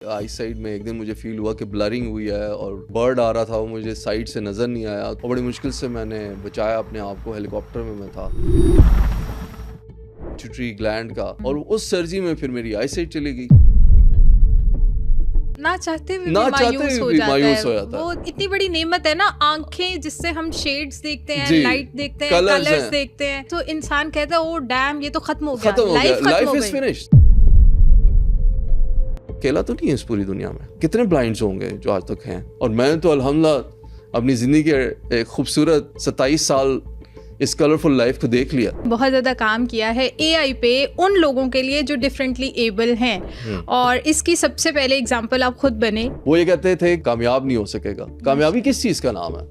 आई side में एक दिन मुझे फील हुआ कि ब्लरिंग हुई है और बर्ड आ रहा था, वो मुझे साइड से नज़र नहीं आया और बड़ी मुश्किल से मैंने बचाया अपने आप को। हेलीकॉप्टर में मैं था, पिट्यूटरी ग्लैंड का, और उस सर्जरी में फिर मेरी आई साइड चली गई। ना चाहते हुए ना भी चाहते मायूस हुए हो भी जाता मायूस हो है। जाता वो है। इतनी बड़ी नेमत है ना, आंखें जिससे हम शेड्स देखते हैं, जी, लाइट देखते हैं, कलर्स कलर्स हैं। देखते हैं, तो इंसान कहता है ओ डैम, ये तो खत्म हो गया, खत्म हो गया, लाइफ खत्म लाइफ हो इज गई। फिनिश्ड। अकेला तो नहीं है इस पूरी दुनिया में, कितने ब्लाइंड्स होंगे जो आज तक हैं, और मैं तो अल्हम्दुलिल्लाह अपनी जिंदगी के एक खूबसूरत 27 साल इस कलरफुल लाइफ को देख लिया। बहुत ज़्यादा काम किया है एआई पे उन लोगों के लिए जो डिफरेंटली एबल हैं, और इसकी सबसे पहले एग्जांपल आप खुद बने। वो ये कहते थे कामयाब नहीं हो सकेगा। कामयाबी किस चीज का नाम है?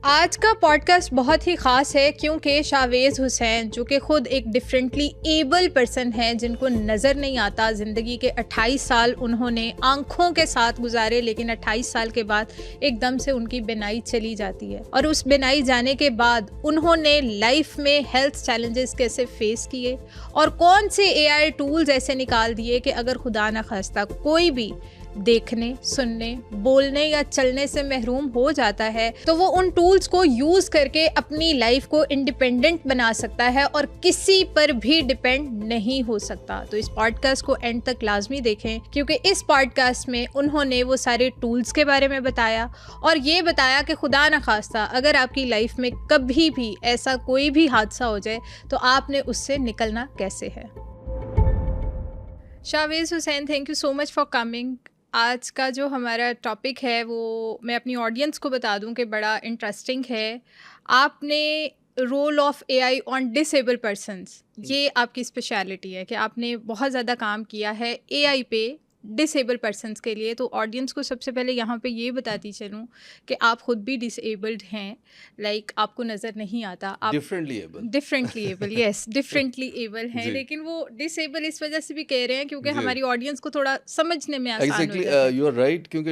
आज का पॉडकास्ट बहुत ही ख़ास है क्योंकि शावेज़ हुसैन, जो कि ख़ुद एक डिफरेंटली एबल पर्सन है, जिनको नज़र नहीं आता, ज़िंदगी के 28 साल उन्होंने आंखों के साथ गुजारे, लेकिन 28 साल के बाद एकदम से उनकी बिनाई चली जाती है, और उस बिनाई जाने के बाद उन्होंने लाइफ में हेल्थ चैलेंजेस कैसे फेस किए और कौन से एआई टूल्स ऐसे निकाल दिए कि अगर खुदा ना खास्ता कोई भी देखने, सुनने, बोलने या चलने से महरूम हो जाता है, तो वो उन टूल्स को यूज़ करके अपनी लाइफ को इंडिपेंडेंट बना सकता है और किसी पर भी डिपेंड नहीं हो सकता। तो इस पॉडकास्ट को एंड तक लाजमी देखें, क्योंकि इस पॉडकास्ट में उन्होंने वो सारे टूल्स के बारे में बताया और ये बताया कि खुदा न खास्ता अगर आपकी लाइफ में कभी भी ऐसा कोई भी हादसा हो जाए तो आपने उससे निकलना कैसे है। Chavez Hussain, thank you so much for coming. आज का जो हमारा टॉपिक है वो मैं अपनी ऑडियंस को बता दूं कि बड़ा इंटरेस्टिंग है। आपने role of AI on disable persons, ये आपकी स्पेशलिटी है कि आपने बहुत ज़्यादा काम किया है एआई पे डिसेबल पर्सन्स के लिए। तो ऑडियंस को सबसे पहले यहाँ पे ये बताती चलूँ कि आप ख़ुद भी डिसेबल्ड हैं, लाइक आपको नज़र नहीं आता, आप differently able yes differently able हैं, लेकिन वो डिसेबल इस वजह से भी कह रहे हैं क्योंकि हमारी ऑडियंस को थोड़ा समझने में आसान हो जाता है। यू आर राइट, क्योंकि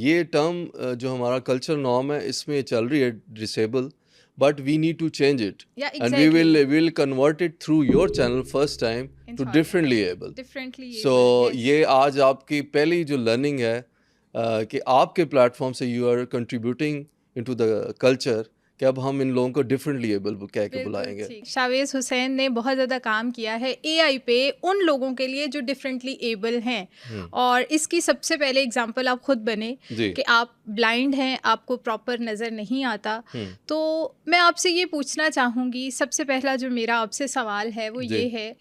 ये टर्म जो हमारा कल्चर नॉर्म है इसमें चल रही है disable, but we need to change it and we will convert it through your channel first time to differently able. So ये आज आपकी पहली जो लर्निंग है कि आपके प्लेटफॉर्म से you are contributing into the culture कि अब हम इन लोगों को डिफरेंटली एबल कह के बुलाएंगे। शावेज़ हुसैन ने बहुत ज़्यादा काम किया है एआई पे उन लोगों के लिए जो डिफरेंटली एबल हैं, और इसकी सबसे पहले एग्जांपल आप खुद बने कि आप ब्लाइंड हैं, आपको प्रॉपर नज़र नहीं आता। तो मैं आपसे ये पूछना चाहूँगी, सबसे पहला जो मेरा आपसे सवाल है वो ये है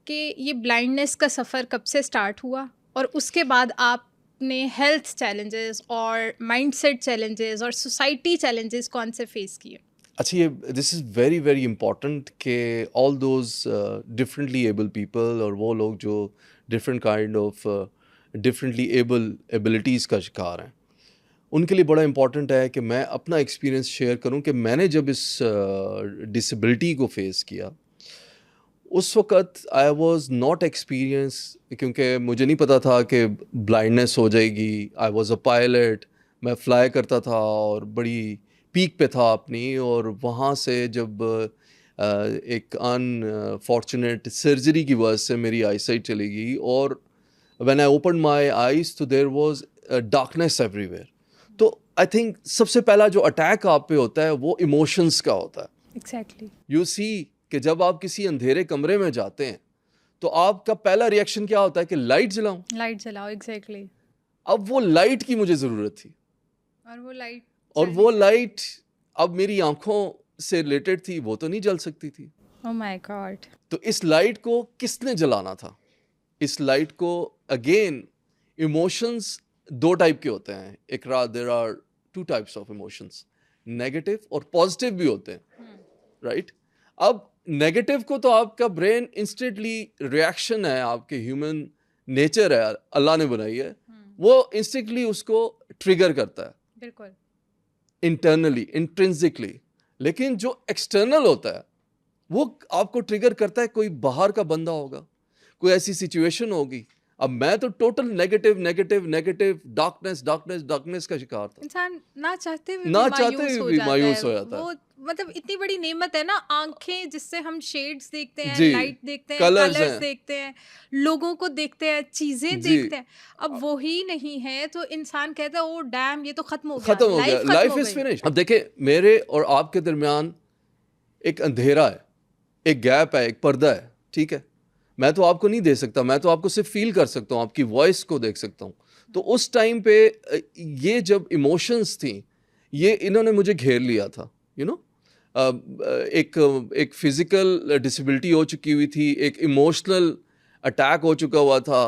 कि ये ब्लाइंडनेस का सफ़र कब से स्टार्ट हुआ और उसके बाद आपने हेल्थ चैलेंजेस और माइंडसेट चैलेंजेस और सोसाइटी चैलेंजेस कौन से फेस किए? अच्छा, ये this is very very important कि all those differently able people और वो लोग जो different kind of differently able abilities का शिकार हैं, उनके लिए बड़ा इम्पॉर्टेंट है कि मैं अपना एक्सपीरियंस शेयर करूं कि मैंने जब इस डिसेबिलिटी को फेस किया उस वक़्त आई वॉज़ नॉट एक्सपीरियंस, क्योंकि मुझे नहीं पता था कि ब्लाइंडनेस हो जाएगी। आई वॉज़ अ पायलट, मैं फ्लाई करता था और बड़ी पीक पे था अपनी, और वहाँ से जब एक अनफॉर्चुनेट सर्जरी की वजह से मेरी आई साइट चली गई, और when I open my eyes तो देयर वॉज डार्कनेस एवरीवेयर। तो आई थिंक सबसे पहला जो अटैक आप पे होता है वो इमोशंस का होता है। एग्जैक्टली। यू सी कि जब आप किसी अंधेरे कमरे में जाते हैं तो आपका पहला रिएक्शन क्या होता है कि लाइट जलाऊं। एग्जैक्टली। अब वो लाइट की मुझे ज़रूरत थी, और वो लाइट अब मेरी आंखों से रिलेटेड थी, वो तो नहीं जल सकती थी। ओह माय गॉड। तो इस लाइट को किसने जलाना था? इस लाइट को अगेन इमोशंस दो टाइप के होते हैं। There are two types of emotions, negative और पॉजिटिव भी होते हैं, राइट? अब नेगेटिव को तो आपका ब्रेन इंस्टेंटली रिएक्शन है, आपके ह्यूमन नेचर है, अल्लाह ने बनाई है, वो इंस्टेंटली उसको ट्रिगर करता है, बिल्कुल इंटरनली, इंट्रिंसिकली। लेकिन जो एक्सटर्नल होता है वो आपको ट्रिगर करता है, कोई बाहर का बंदा होगा, कोई ऐसी सिचुएशन होगी, अब मैं तो टोटल नेगेटिव डार्कनेस का शिकार था। इंसान ना चाहते हुए ना भी चाहते मायूस हुए हो भी जाता मायूस हो है। जाता है। वो मतलब इतनी बड़ी नेमत है ना, आंखें जिससे हम शेड्स देखते हैं, जी, लाइट देखते हैं, कलर्स कलर्स हैं। देखते हैं, लोगों को देखते हैं, चीजें जी, देखते हैं। अब वो ही नहीं है तो इंसान कहता है ओ डैम ये तो खत्म हो गया, खत्म हो गया, लाइफ खत्म लाइफ हो इज गई। फिनिश। अब देखिए, मेरे और आपके दरमियान एक अंधेरा है, एक गैप है, एक पर्दा है, ठीक है। मैं तो आपको नहीं दे सकता, मैं तो आपको सिर्फ फील कर सकता हूँ, आपकी वॉइस को देख सकता हूँ। तो उस टाइम पे ये जब इमोशंस थी, ये इन्होंने मुझे घेर लिया था, यू नो। एक फिजिकल डिसेबिलिटी हो चुकी हुई थी, एक इमोशनल अटैक हो चुका हुआ था।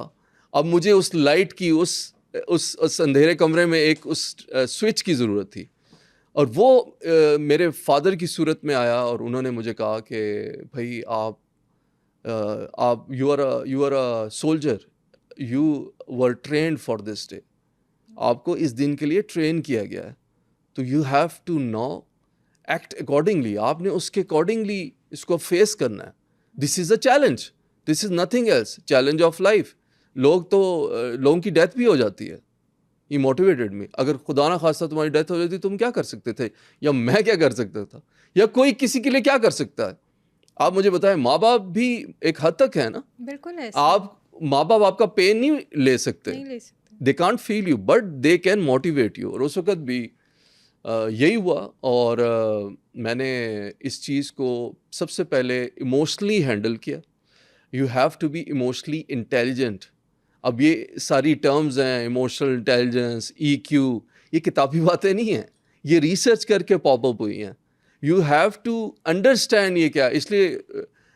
अब मुझे उस लाइट की, उस अंधेरे कमरे में एक उस स्विच की ज़रूरत थी। और वो मेरे फादर की सूरत में आया और उन्होंने मुझे कहा कि भाई आप you are a soldier, you were trained for this day. आपको इस दिन के लिए ट्रेन किया गया है, तो you have to now act accordingly. आपने उसके अकॉर्डिंगली इसको फेस करना है। This is a challenge, this is nothing else, challenge of life. लोगों की डेथ भी हो जाती है। ही मोटिवेटेड मी। अगर खुदा ना खास्ता तुम्हारी डेथ हो जाती, तुम क्या कर सकते थे, या मैं क्या कर सकता था, या कोई किसी के लिए क्या कर सकता है? आप मुझे बताएं, माँ बाप भी एक हद तक है ना। बिल्कुल ऐसा आप माँ बाप आपका पेन नहीं ले सकते, नहीं ले सकते। They can't feel you, but they can motivate you. और उस वक्त भी यही हुआ। और मैंने इस चीज़ को सबसे पहले इमोशनली हैंडल किया। You have to be emotionally intelligent. अब ये सारी टर्म्स हैं, इमोशनल इंटेलिजेंस, EQ, ये किताबी बातें नहीं हैं, ये रिसर्च करके पॉपअप हुई हैं। यू हैव टू अंडरस्टैंड ये क्या, इसलिए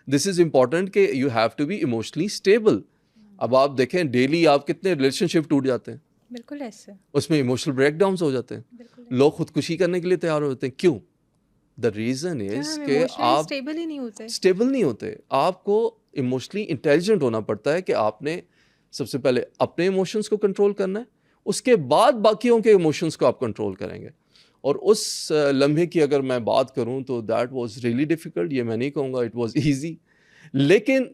दिस इज़ इम्पॉर्टेंट कि you have to be emotionally stable. अब आप देखें, डेली आप कितने रिलेशनशिप टूट जाते हैं, बिल्कुल ऐसे उसमें इमोशनल ब्रेकडाउन्स हो जाते हैं, बिल्कुल लोग खुदकुशी करने के लिए तैयार हो जाते हैं। क्यों? द रीज़न क्या इज़ हम कि इमोशनली आप स्टेबल ही नहीं होते। स्टेबल नहीं होते। आपको इमोशनली इंटेलिजेंट होना पड़ता है कि आपने सबसे पहले अपने इमोशंस को कंट्रोल करना है, उसके बाद बाकियों के इमोशंस को आप कंट्रोल करेंगे। और उस लम्हे की अगर मैं बात करूं तो दैट वाज रियली डिफ़िकल्ट। ये मैं नहीं कहूँगा इट वाज इजी, लेकिन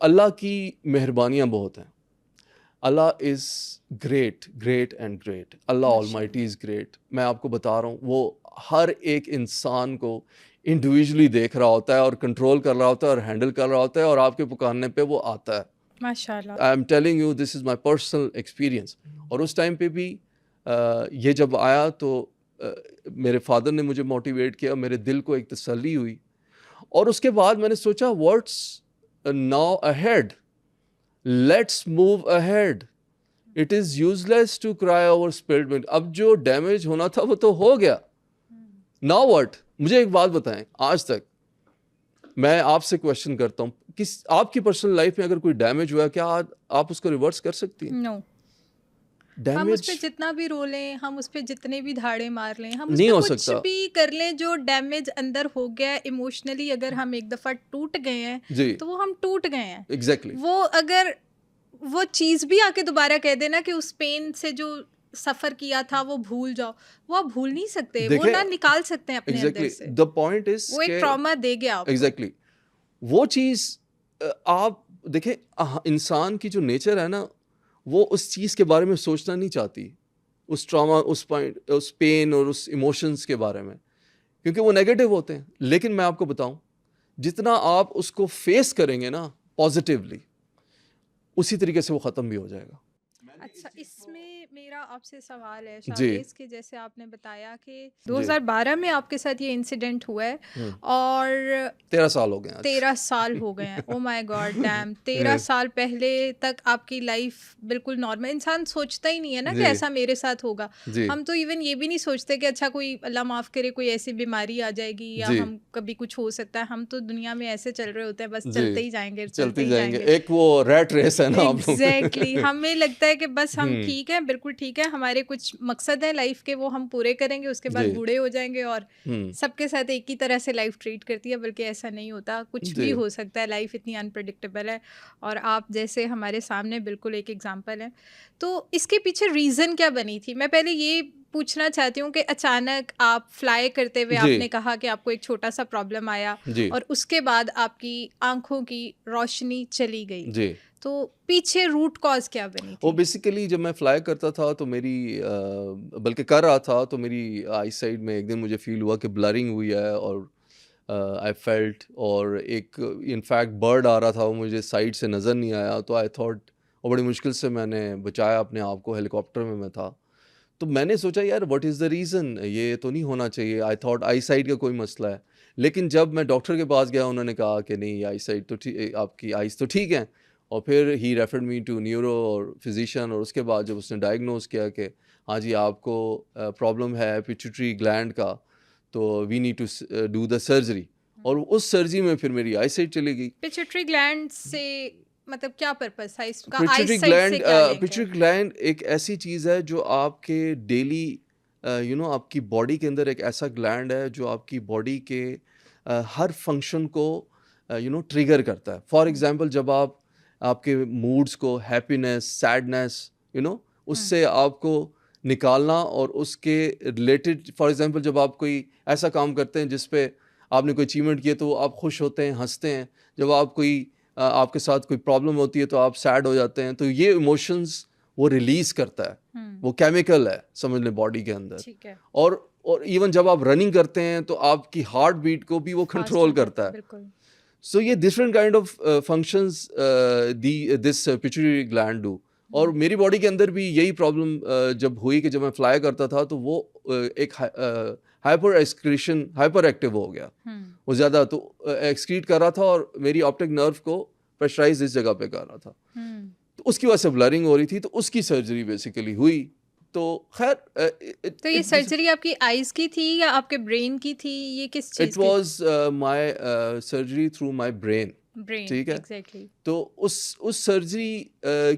अल्लाह की मेहरबानियां बहुत हैं। Allah is great, great and great. Allah almighty is great. मैं आपको बता रहा हूँ, वो हर एक इंसान को इंडिविजुअली देख रहा होता है और कंट्रोल कर रहा होता है और हैंडल कर रहा होता है, और आपके पुकारने पे वो आता है। माशाल्लाह। I am telling you, this is my personal experience. और उस टाइम पे भी ये जब आया तो मेरे फादर ने मुझे मोटिवेट किया, मेरे दिल को एक तसल्ली हुई। और उसके बाद मैंने सोचा, what's now ahead, let's move ahead, it is useless to cry over spilled milk. अब जो डैमेज होना था वो तो हो गया, नाउ व्हाट? मुझे एक बात बताएं, आज तक मैं आपसे क्वेश्चन करता हूँ, किस आपकी पर्सनल लाइफ में अगर कोई डैमेज हुआ, क्या आप उसको रिवर्स कर सकती हैं? नो, हम उस पे जितना भी रो लें, हम उस पे जितने भी धाड़े मार लें, हम उस नहीं पे हो कुछ सकता। भी कर लें, जो डैमेज अंदर हो गया है इमोशनली, अगर हम एक दफ़ा टूट गए हैं जी, तो वो हम टूट गए हैं। एग्जैक्टली। वो अगर वो चीज़ भी आके दोबारा कह देना कि उस पेन से जो सफ़र किया था वो भूल जाओ, वो आप भूल नहीं सकते, वो देखिए, ना निकाल सकते हैं अपने अंदर एग्जैक्टली से। द पॉइंट इज वो एक ट्रॉमा दे गया आपको। एग्जैक्टली वो चीज़ आप देखें, इंसान की जो नेचर है ना, वो उस चीज़ के बारे में सोचना नहीं चाहती, उस ट्रॉमा, उस पॉइंट, उस पेन और उस इमोशंस के बारे में, क्योंकि वो नेगेटिव होते हैं। लेकिन मैं आपको बताऊं, जितना आप उसको फेस करेंगे ना पॉजिटिवली, उसी तरीके से वो ख़त्म भी हो जाएगा। अच्छा, इसमें मेरा आपसे सवाल है जी। शावेज़, कि जैसे आपने बताया कि 2012 में आपके साथ ये इंसिडेंट हुआ है और 13 साल हो गए आज। 13 साल हो गए हैं। ओ माय गॉड डैम, 13 साल पहले तक आपकी लाइफ बिल्कुल नॉर्मल। इंसान सोचता ही नहीं है ना कि जी। ऐसा मेरे साथ होगा। जी। हम तो इवन ये भी नहीं सोचते कि अच्छा कोई अल्लाह माफ़ करे कोई ऐसी बीमारी आ जाएगी या जी। हम कभी कुछ हो सकता है। हम तो दुनिया में ऐसे चल रहे होते हैं, बस जी। चलते ही जाएंगे, चलते चलते ही जाएंगे, जाएंगे। एक वो रैट रेस है ना आप लोग। एग्जैक्टली हमें लगता है कि बस हम ठीक है, बिल्कुल ठीक है, हमारे कुछ मकसद है लाइफ के, वो हम पूरे करेंगे, उसके बाद जी। बूढ़े हो जाएंगे और हम्म, सबके साथ एक ही तरह से लाइफ ट्रीट करती है। बल्कि ऐसा नहीं होता, कुछ भी जी। हो सकता है, लाइफ इतनी अनप्रडिक्टेबल है। और आप जैसे हमारे सामने बिल्कुल एक एग्जांपल है। तो इसके पीछे रीज़न क्या बनी थी? मैं पहले ये पूछना चाहती हूँ कि अचानक आप फ्लाई करते हुए जी। आपने कहा कि आपको एक छोटा सा प्रॉब्लम आया जी। और उसके बाद आपकी आंखों की रोशनी चली गई। जी। तो पीछे रूट कॉज क्या बनी वो थी? बेसिकली जब मैं फ्लाई करता था तो मेरी बल्कि कर रहा था तो मेरी आई साइड में एक दिन मुझे फील हुआ कि ब्लरिंग हुई है और आई फेल्ट, और एक इनफैक्ट बर्ड आ रहा था वो मुझे साइड से नज़र नहीं आया, तो आई थॉट, और बड़ी मुश्किल से मैंने बचाया अपने आप को, हेलीकॉप्टर में मैं था। तो मैंने सोचा यार व्हाट इज़ द रीज़न, ये तो नहीं होना चाहिए, आई थॉट आई साइड का कोई मसला है। लेकिन जब मैं डॉक्टर के पास गया उन्होंने कहा कि नहीं आई साइड तो ठीक, आपकी आइज़ तो ठीक हैं, और फिर ही रेफर्ड मी टू न्यूरो और फिजिशियन, और उसके बाद जब उसने डायग्नोज किया कि हाँ जी आपको प्रॉब्लम है पिट्यूटरी ग्लैंड का, तो we need to do the surgery, और उस सर्जरी में फिर मेरी आई साइट चली गई। पिट्यूटरी ग्लैंड से मतलब क्या पर्पस है इसका? पिट्यूटरी आईसाइट से ग्लैंड क्या लिंक है? पिट्यूटरी ग्लैंड एक ऐसी चीज़ है जो आपके डेली आपकी बॉडी के अंदर एक ऐसा ग्लैंड है जो आपकी बॉडी के हर फंक्शन को ट्रिगर करता है। फॉर एग्जांपल जब आप आपके मूड्स को, हैप्पीनेस, सैडनेस, उससे आपको निकालना और उसके रिलेटेड, फॉर एग्जांपल जब आप कोई ऐसा काम करते हैं जिस पे आपने कोई अचीवमेंट किया तो आप खुश होते हैं, हंसते हैं। जब आप आपके साथ कोई प्रॉब्लम होती है तो आप सैड हो जाते हैं। तो ये इमोशंस वो रिलीज करता है, वो केमिकल है समझ लें बॉडी के अंदर। ठीक है। और इवन जब आप रनिंग करते हैं तो आपकी हार्ट बीट को भी वो कंट्रोल करता है। बिल्कुल। सो ये different kind of functions this pituitary gland do. और मेरी बॉडी के अंदर भी यही प्रॉब्लम जब हुई कि जब मैं फ्लाई करता था तो वो एक हाइपर एक्सक्रीशन, हाइपर एक्टिव हो गया, वो ज़्यादा तो एक्सक्रीट कर रहा था और मेरी ऑप्टिक नर्व को प्रेशराइज इस जगह पे कर रहा था। तो उसकी वजह से ब्लरिंग हो रही थी, तो उसकी सर्जरी बेसिकली हुई। तो खैर तो ये सर्जरी आपकी आईज की थी या आपके ब्रेन की थी? ये किस चीज़ it was my surgery through my brain. Brain, ठीक है। एग्जैक्टली। तो उस सर्जरी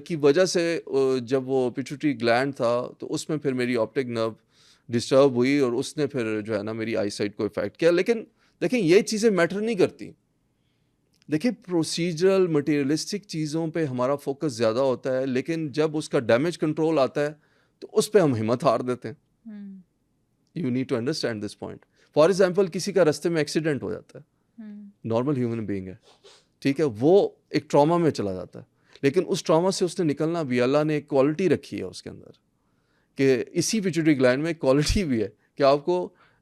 की वजह से जब वो पिट्यूटरी ग्लैंड था तो उसमें फिर मेरी ऑप्टिक नर्व डिस्टर्ब हुई और उसने फिर जो है ना मेरी आई साइट को इफेक्ट किया। लेकिन देखिए ये चीज़ें मैटर नहीं करती। देखिए प्रोसीजरल मटेरियलिस्टिक चीज़ों पे हमारा फोकस ज़्यादा होता है, लेकिन जब उसका डैमेज कंट्रोल आता है तो उस पर हम हिम्मत हार देते हैं। You need to understand this point. For example किसी का रास्ते में एक्सीडेंट हो जाता है, नॉर्मल ह्यूमन बीइंग है, ठीक है, वो एक ट्रॉमा में चला जाता है, लेकिन उस ट्रॉमा से उसने निकलना भी, अल्लाह ने एक क्वालिटी रखी है उसके अंदर कि इसी पिट्यूटरी ग्लैंड में एक क्वालिटी भी है कि आपको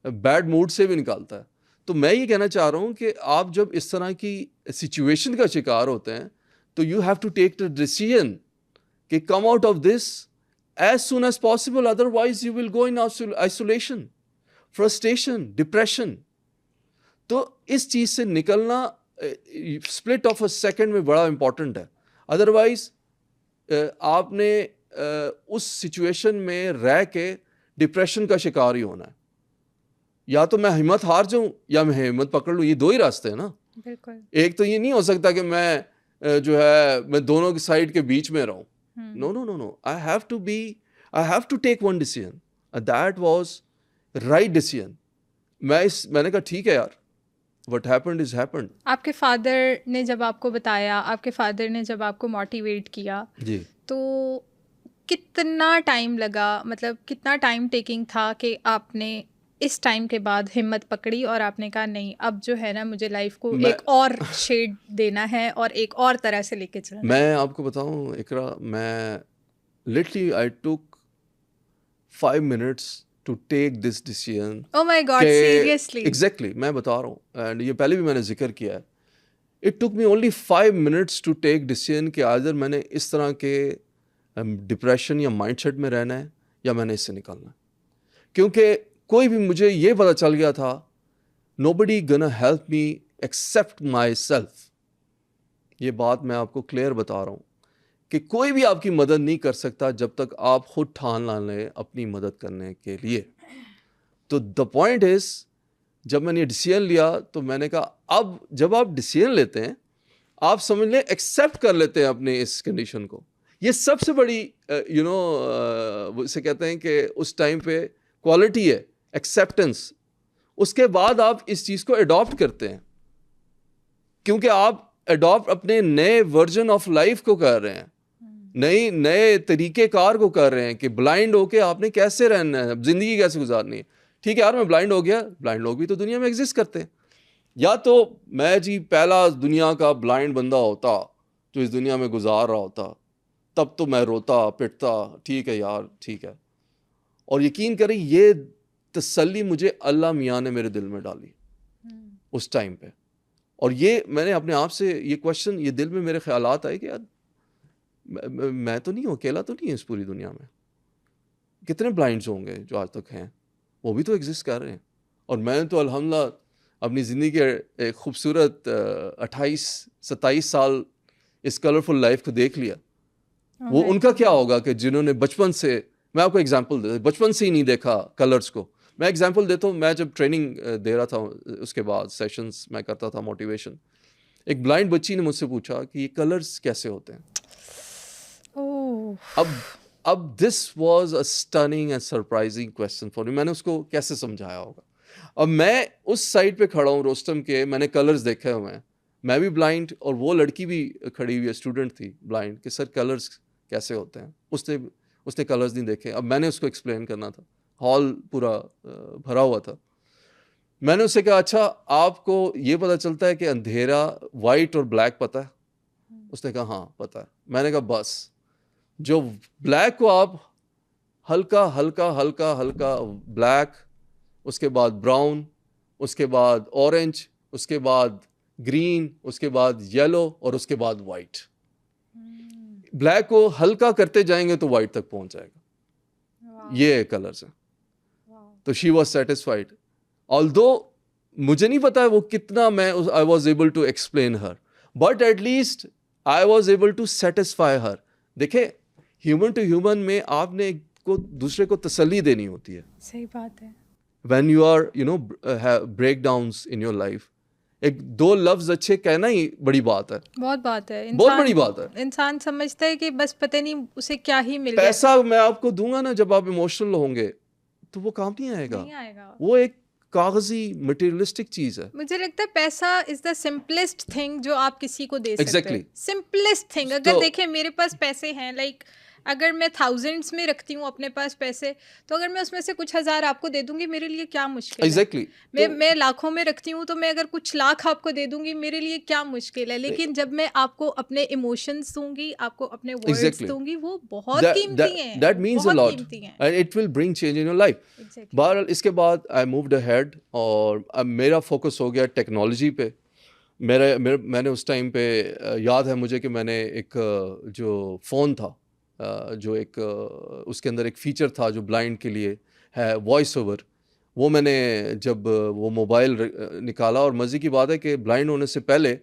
बैड मूड से भी निकालता है। तो मैं ये कहना चाह रहा हूँ कि आप जब इस तरह की सिचुएशन का शिकार होते हैं तो you have to take the decision कि come out of this as soon as possible, otherwise you will go in isolation, frustration, depression. तो इस चीज़ से निकलना स्प्लिट ऑफ अ सेकेंड में बड़ा इंपॉर्टेंट है। अदरवाइज आपने उस सिचुएशन में रह के डिप्रेशन का शिकार ही होना है। या तो मैं हिम्मत हार जाऊं या मैं हिम्मत पकड़ लूं, ये दो ही रास्ते हैं ना। बिल्कुल। एक तो ये नहीं हो सकता कि मैं जो है मैं दोनों की साइड के बीच में रहूं। No no no no, I have to take one decision, that was right decision. मैंने कहा ठीक है यार, व्हाट हैपेंड इज हैपेंड। आपके फादर ने जब आपको बताया, आपके फादर ने जब आपको मोटिवेट किया जी, तो कितना टाइम लगा, मतलब कितना टाइम टेकिंग था कि आपने इस टाइम के बाद हिम्मत पकड़ी और आपने कहा नहीं अब जो है ना मुझे लाइफ को एक और शेड देना है और एक और तरह से लेके चलना है? मैं आपको बताऊं इकरा, मैं literally I took 5 minutes to take this decision. Oh my god, seriously? Exactly, मैं बता रहा हूँ, एंड ये पहले भी मैंने जिक्र किया है। It took me only 5 minutes to take decision कि आइदर मैंने इस तरह के डिप्रेशन या माइंडसेट में रहना है या मैंने इससे निकलना है। क्योंकि कोई भी, मुझे ये पता चल गया था nobody gonna help me except myself. ये बात मैं आपको क्लियर बता रहा हूँ कि कोई भी आपकी मदद नहीं कर सकता जब तक आप खुद ठान ना लें अपनी मदद करने के लिए। तो द पॉइंट इज, जब मैंने ये डिसीजन लिया तो मैंने कहा अब जब आप डिसीजन लेते हैं आप समझ लें एक्सेप्ट कर लेते हैं अपने इस कंडीशन को। ये सबसे बड़ी उसे कहते हैं कि उस टाइम पे क्वालिटी है एक्सेप्टेंस। उसके बाद आप इस चीज़ को अडॉप्ट करते हैं, क्योंकि आप अडॉप्ट अपने नए वर्जन ऑफ लाइफ को कर रहे हैं, नए तरीक़ेकार को कर रहे हैं कि ब्लाइंड होके आपने कैसे रहना है, ज़िंदगी कैसे गुजारनी है। ठीक है यार, मैं ब्लाइंड हो गया, ब्लाइंड लोग भी तो दुनिया में एग्जिस्ट करते हैं। या तो मैं जी पहला दुनिया का ब्लाइंड बंदा होता जो इस दुनिया में गुजार रहा होता, तब तो मैं रोता पिटता, ठीक है यार ठीक है। और यकीन करें ये तसल्ली मुझे अल्लाह मियाँ ने मेरे दिल में डाली उस टाइम पे। और ये मैंने अपने आप से ये क्वेश्चन, ये दिल में मेरे ख्यालात आए कि यार मैं तो नहीं हूँ, अकेला तो नहीं है इस पूरी दुनिया में। कितने ब्लाइंड्स होंगे जो आज तक हैं, वो भी तो एग्जिस्ट कर रहे हैं। और मैंने तो अल्हम्दुलिल्लाह अपनी ज़िंदगी के एक खूबसूरत 28-27 साल इस कलरफुल लाइफ को देख लिया। वो उनका क्या होगा कि जिन्होंने बचपन से, मैं आपको एग्जांपल दे, बचपन से ही नहीं देखा कलर्स को। मैं एग्जांपल देता हूँ, मैं जब ट्रेनिंग दे रहा था उसके बाद सेशंस मैं करता था मोटिवेशन, एक ब्लाइंड बच्ची ने मुझसे पूछा कि ये कलर्स कैसे होते हैं। अब this was a stunning and surprising question for me. मैंने उसको कैसे समझाया होगा। अब मैं उस साइड पे खड़ा हूँ रोस्टम के, मैंने कलर्स देखे हुए हैं, मैं भी ब्लाइंड और वो लड़की भी खड़ी हुई है, स्टूडेंट थी ब्लाइंड, कि सर कलर्स कैसे होते हैं। उसने कलर्स नहीं देखे। अब मैंने उसको एक्सप्लेन करना था, हॉल पूरा भरा हुआ था। मैंने उससे कहा अच्छा आपको ये पता चलता है कि अंधेरा वाइट और ब्लैक पता है? उसने कहा हाँ पता है। मैंने कहा बस जो ब्लैक को आप हल्का हल्का हल्का हल्का ब्लैक, उसके बाद ब्राउन, उसके बाद ऑरेंज, उसके बाद ग्रीन, उसके बाद येलो और उसके बाद वाइट। ब्लैक को हल्का करते जाएंगे तो वाइट तक पहुंच जाएगा। ये कलर्स है। तो शी वॉज सेटिस्फाइड, ऑल्दो मुझे नहीं पता है वो कितना मैं I was able to explain her, but at least I was able to satisfy her. देखे ह्यूमन टू ह्यूमन में आपने को दूसरे को तसल्ली देनी होती है। सही बात है। When you are breakdowns in your life, एक दो लफ्ज अच्छे कहना ही बड़ी बात है। बहुत बात है। बहुत बड़ी बात है। इंसान समझता है कि बस पता नहीं उसे क्या ही मिल गया। पैसा मैं आपको दूंगा ना, जब आप इमोशनल होंगे तो वो काम नहीं आएगा। वो एक कागजी मटेरियलिस्टिक चीज है। मुझे लगता है पैसा इज द सिंपलेस्ट थिंग जो आप किसी को दे सकते हैं। Simplest thing. अगर देखें मेरे पास पैसे हैं, लाइक अगर मैं थाउजेंड्स में रखती हूँ अपने पास पैसे, तो अगर मैं उसमें से कुछ हज़ार आपको दे दूंगी मेरे लिए क्या मुश्किल है। मैं लाखों में रखती हूँ, तो मैं अगर कुछ लाख आपको दे दूंगी मेरे लिए क्या मुश्किल है। लेकिन जब मैं आपको अपने इमोशंस दूंगी, आपको अपने वर्ड्स दूंगी, वो बहुत कीमती हैं। That means a lot and it will bring change in your life. बहरहाल इसके बाद I moved ahead और अब मेरा फोकस हो गया टेक्नोलॉजी पे। मैंने उस टाइम पे याद है मुझे कि मैंने एक जो फ़ोन था, जो एक उसके अंदर एक फ़ीचर था जो ब्लाइंड के लिए है, वॉइस ओवर, वो मैंने जब वो मोबाइल निकाला, और मज़े की बात है कि ब्लाइंड होने से पहले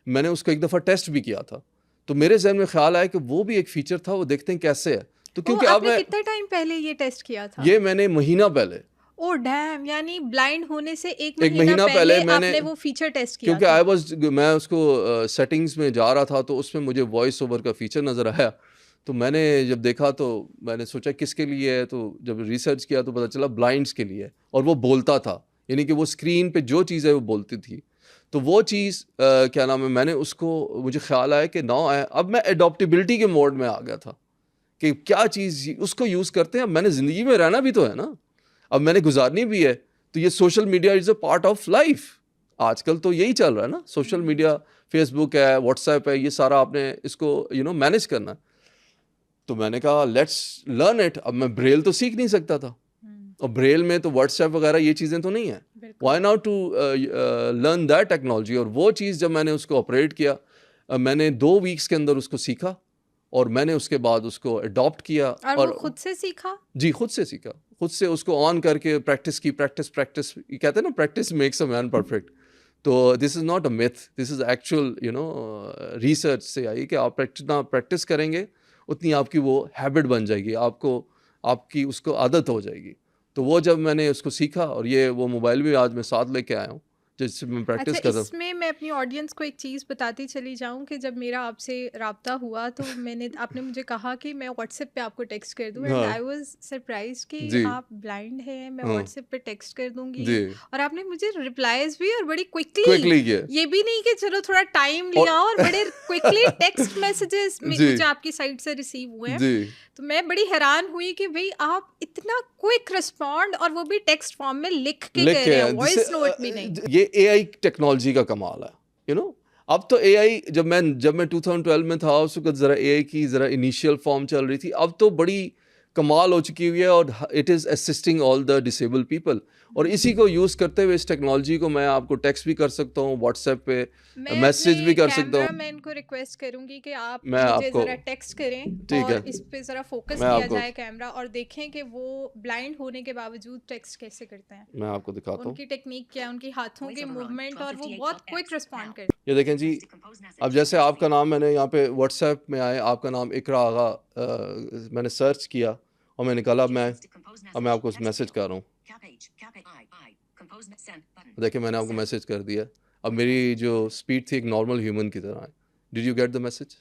मैंने उसको एक दफ़ा टेस्ट भी किया था, तो मेरे जहन में ख्याल आया कि वो भी एक फ़ीचर था, वो देखते हैं कैसे है। तो क्योंकि अब मैं कितना टाइम पहले ये टेस्ट किया था? ये मैंने महीना पहले। ओ डैम, यानी ब्लाइंड होने से एक महीना पहले मैंने वो फीचर टेस्ट किया। क्योंकि मैं उसको सेटिंग्स में जा रहा था, तो उसमें मुझे वॉइस ओवर का फीचर नज़र आया। तो मैंने जब देखा तो मैंने सोचा किसके लिए है, तो जब रिसर्च किया तो पता चला ब्लाइंड्स के लिए। और वो बोलता था, यानी कि वो स्क्रीन पे जो चीज़ है वो बोलती थी। तो वो चीज़ क्या नाम है, मैंने उसको, मुझे ख्याल आया कि नाउ अब मैं एडॉप्टेबिलिटी के मोड में आ गया था कि क्या चीज़ उसको यूज़ करते हैं। अब मैंने ज़िंदगी में रहना भी तो है ना, अब मैंने गुजारनी भी है। तो ये social media is a part of life. आजकल तो यही चल रहा है ना, सोशल मीडिया, फेसबुक है, व्हाट्सएप है, ये सारा आपने इसको मैनेज करना है। तो मैंने कहा लेट्स लर्न इट। अब मैं ब्रेल तो सीख नहीं सकता था, और ब्रेल में तो व्हाट्सएप वगैरह ये चीज़ें तो नहीं है। Why not to learn that technology. और वो चीज़ जब मैंने उसको ऑपरेट किया, मैंने 2 वीक्स के अंदर उसको सीखा, और मैंने उसके बाद उसको अडॉप्ट किया। और खुद से सीखा? जी, खुद से सीखा, खुद से उसको ऑन करके प्रैक्टिस की। प्रैक्टिस ये कहते हैं ना, practice makes a man perfect. तो this is not a myth, this is actual research से आई कि आप प्रैक्टिस करेंगे उतनी आपकी वो हैबिट बन जाएगी, आपकी उसको आदत हो जाएगी। तो वो जब मैंने उसको सीखा, और ये वो मोबाइल भी आज मैं साथ लेके आया हूँ जिससे मैं प्रैक्टिस करता हूँ। इसमें मैं अपनी ऑडियंस को एक चीज़ बताती चली जाऊँ कि जब मेरा आपसे राब्ता हुआ तो आपने मुझे कहा कि मैं व्हाट्सएप पे आपको टेक्स्ट कर दूँ, एंड आई वाज सरप्राइज कि आप ब्लाइंड हैं, मैं व्हाट्सएप पे टेक्स्ट कर दूंगी, और आपने मुझे रिप्लाईज भी और बड़ी क्विकली, ये भी नहीं कि चलो थोड़ा टाइम लिया, और बड़े क्विकली टेक्स्ट मैसेजेस मुझे आपकी साइड से रिसीव हुए हैं। तो मैं बड़ी हैरान हुई कि भाई आप इतना क्विक रिस्पॉन्ड, और वो भी टेक्स्ट फॉर्म में लिख के कह रहे हैं, वॉइस नोट भी नहीं। ये एआई टेक्नोलॉजी का कमाल है, अब तो एआई जब मैं 2012 में था उस वक्त ज़रा एआई की ज़रा इनिशियल फॉर्म चल रही थी, अब तो बड़ी कमाल हो चुकी हुई है और it is assisting all the disabled people. और इसी को यूज़ करते हुए इस टेक्नोलॉजी को मैं आपको टेक्स्ट भी कर सकता हूँ, व्हाट्सएप पे मैं मैसेज अपने भी कर सकता हूँ। कैमरामैन को रिक्वेस्ट करूंगी कि आप मैं मुझे आपको ज़रा टेक्स्ट करें ठीक है, और इस पे ज़रा फोकस मैं किया आपको जाए कैमरा, और देखें कि वो ब्लाइंड होने के बावजूद टेक्स्ट कैसे करते हैं, मैं आपको दिखाता हूँ। उनकी टेक्निक क्या है, उनकी हाथों की मूवमेंट, और वो बहुत क्विक रिस्पॉन्ड करते हैं। ये देखें जी, अब जैसे आपका नाम मैंने यहाँ पे व्हाट्सएप में आए, आपका नाम इकरा आगा, मैंने सर्च किया और मैं निकाला, अब मैं आपको मैसेज कर रहा हूँ। देखिए मैंने आपको मैसेज कर दिया। अब मेरी जो स्पीड थी एक नॉर्मल ह्यूमन की तरह है। Did you get the message?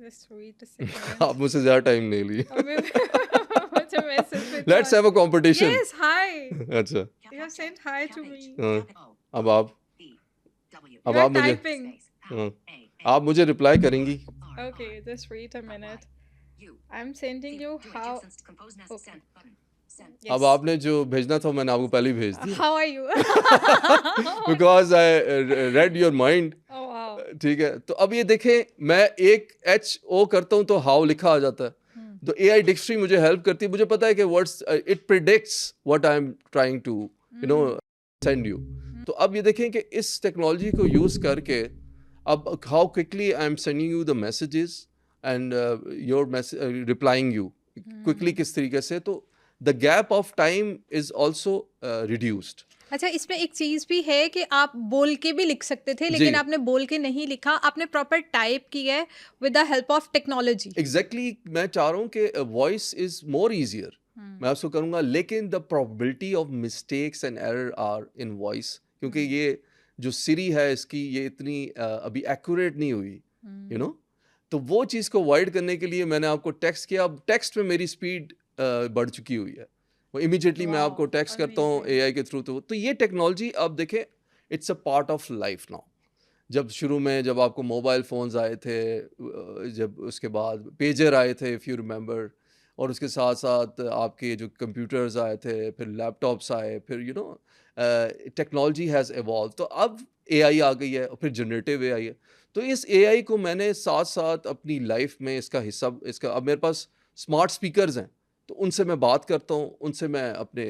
Just wait a second. आप मुझसे ज़्यादा टाइम नहीं लिए। अबे मुझे मैसेज पे let's have a competition. Yes, hi. अच्छा, You have sent hi to me. हाँ, अब आप You are मुझे typing. हाँ, आप मुझे रिप्लाई करेंगी। Okay, just wait a minute. I'm sending you how. Okay. अब Yes. आपने जो भेजना था मैंने आपको पहले ही भेज दिया, How are you? Because I read your mind. Oh wow. ठीक है, तो अब ये देखें, मैं एक एच ओ करता हूँ तो हाउ लिखा आ जाता है। तो एआई डिक्शनरी मुझे हेल्प करती है, मुझे पता है कि words it predicts what I am trying to send you. तो अब ये देखें कि इस टेक्नोलॉजी को यूज़ करके अब how quickly I am sending you the messages and your replying you quickly, किस तरीके से, तो the gap of time is also reduced. अच्छा, इसमें एक चीज़ भी है कि आप बोल के भी लिख सकते थे, लेकिन जी। आपने बोल के नहीं लिखा, आपने प्रॉपर टाइप किया है with the help of technology. Exactly मैं चाह रहा हूँ कि वॉइस इज मोर ईजियर, मैं उसको करूँगा, लेकिन the probability of mistakes and error are in voice, क्योंकि ये जो सिरी है इसकी ये इतनी अभी एक्यूरेट नहीं हुई, यू नो। तो वो चीज़ को अवॉइड करने के लिए मैंने आपको टेक्स्ट किया। अब टेक्स्ट में मेरी स्पीड बढ़ चुकी हुई है, वो इमीडिएटली मैं आपको टेक्स्ट करता हूँ एआई के थ्रू। तो ये टेक्नोलॉजी अब देखें, it's a part of life now. जब शुरू में जब आपको मोबाइल फ़ोन्स आए थे, जब उसके बाद पेजर आए थे इफ़ यू रिमेंबर, और उसके साथ साथ आपके जो कंप्यूटर्स आए थे, फिर लैपटॉप्स आए, फिर टेक्नोलॉजी हैज़ इवॉल्व। तो अब एआई आ गई है और फिर जनरेटिव एआई है। तो इस एआई को मैंने साथ साथ अपनी लाइफ में इसका हिस्सा, इसका अब मेरे पास स्मार्ट स्पीकर्स हैं, तो उनसे मैं बात करता हूँ, उनसे मैं अपने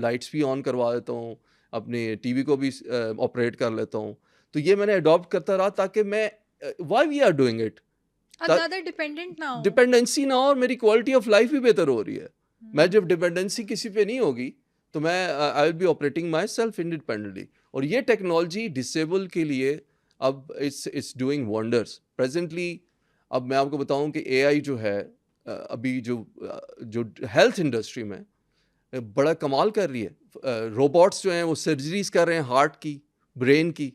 लाइट्स भी ऑन करवा देता हूँ, अपने टीवी को भी ऑपरेट कर लेता हूँ। तो ये मैंने अडॉप्ट करता रहा ताकि मैं why we are doing it, ज़्यादा डिपेंडेंट ना हो। डिपेंडेंसी ना हो और मेरी क्वालिटी ऑफ लाइफ भी बेहतर हो रही है। मैं जब डिपेंडेंसी किसी पे नहीं होगी तो मैं आई will B operating my self independently. और ये टेक्नोलॉजी डिसेबल के लिए अब इट्स डूइंग वंडर्स प्रेजेंटली। अब मैं आपको बताऊं कि एआई जो है अभी जो हेल्थ इंडस्ट्री में बड़ा कमाल कर रही है। रोबोट्स जो हैं वो सर्जरीज कर रहे हैं हार्ट की, ब्रेन की,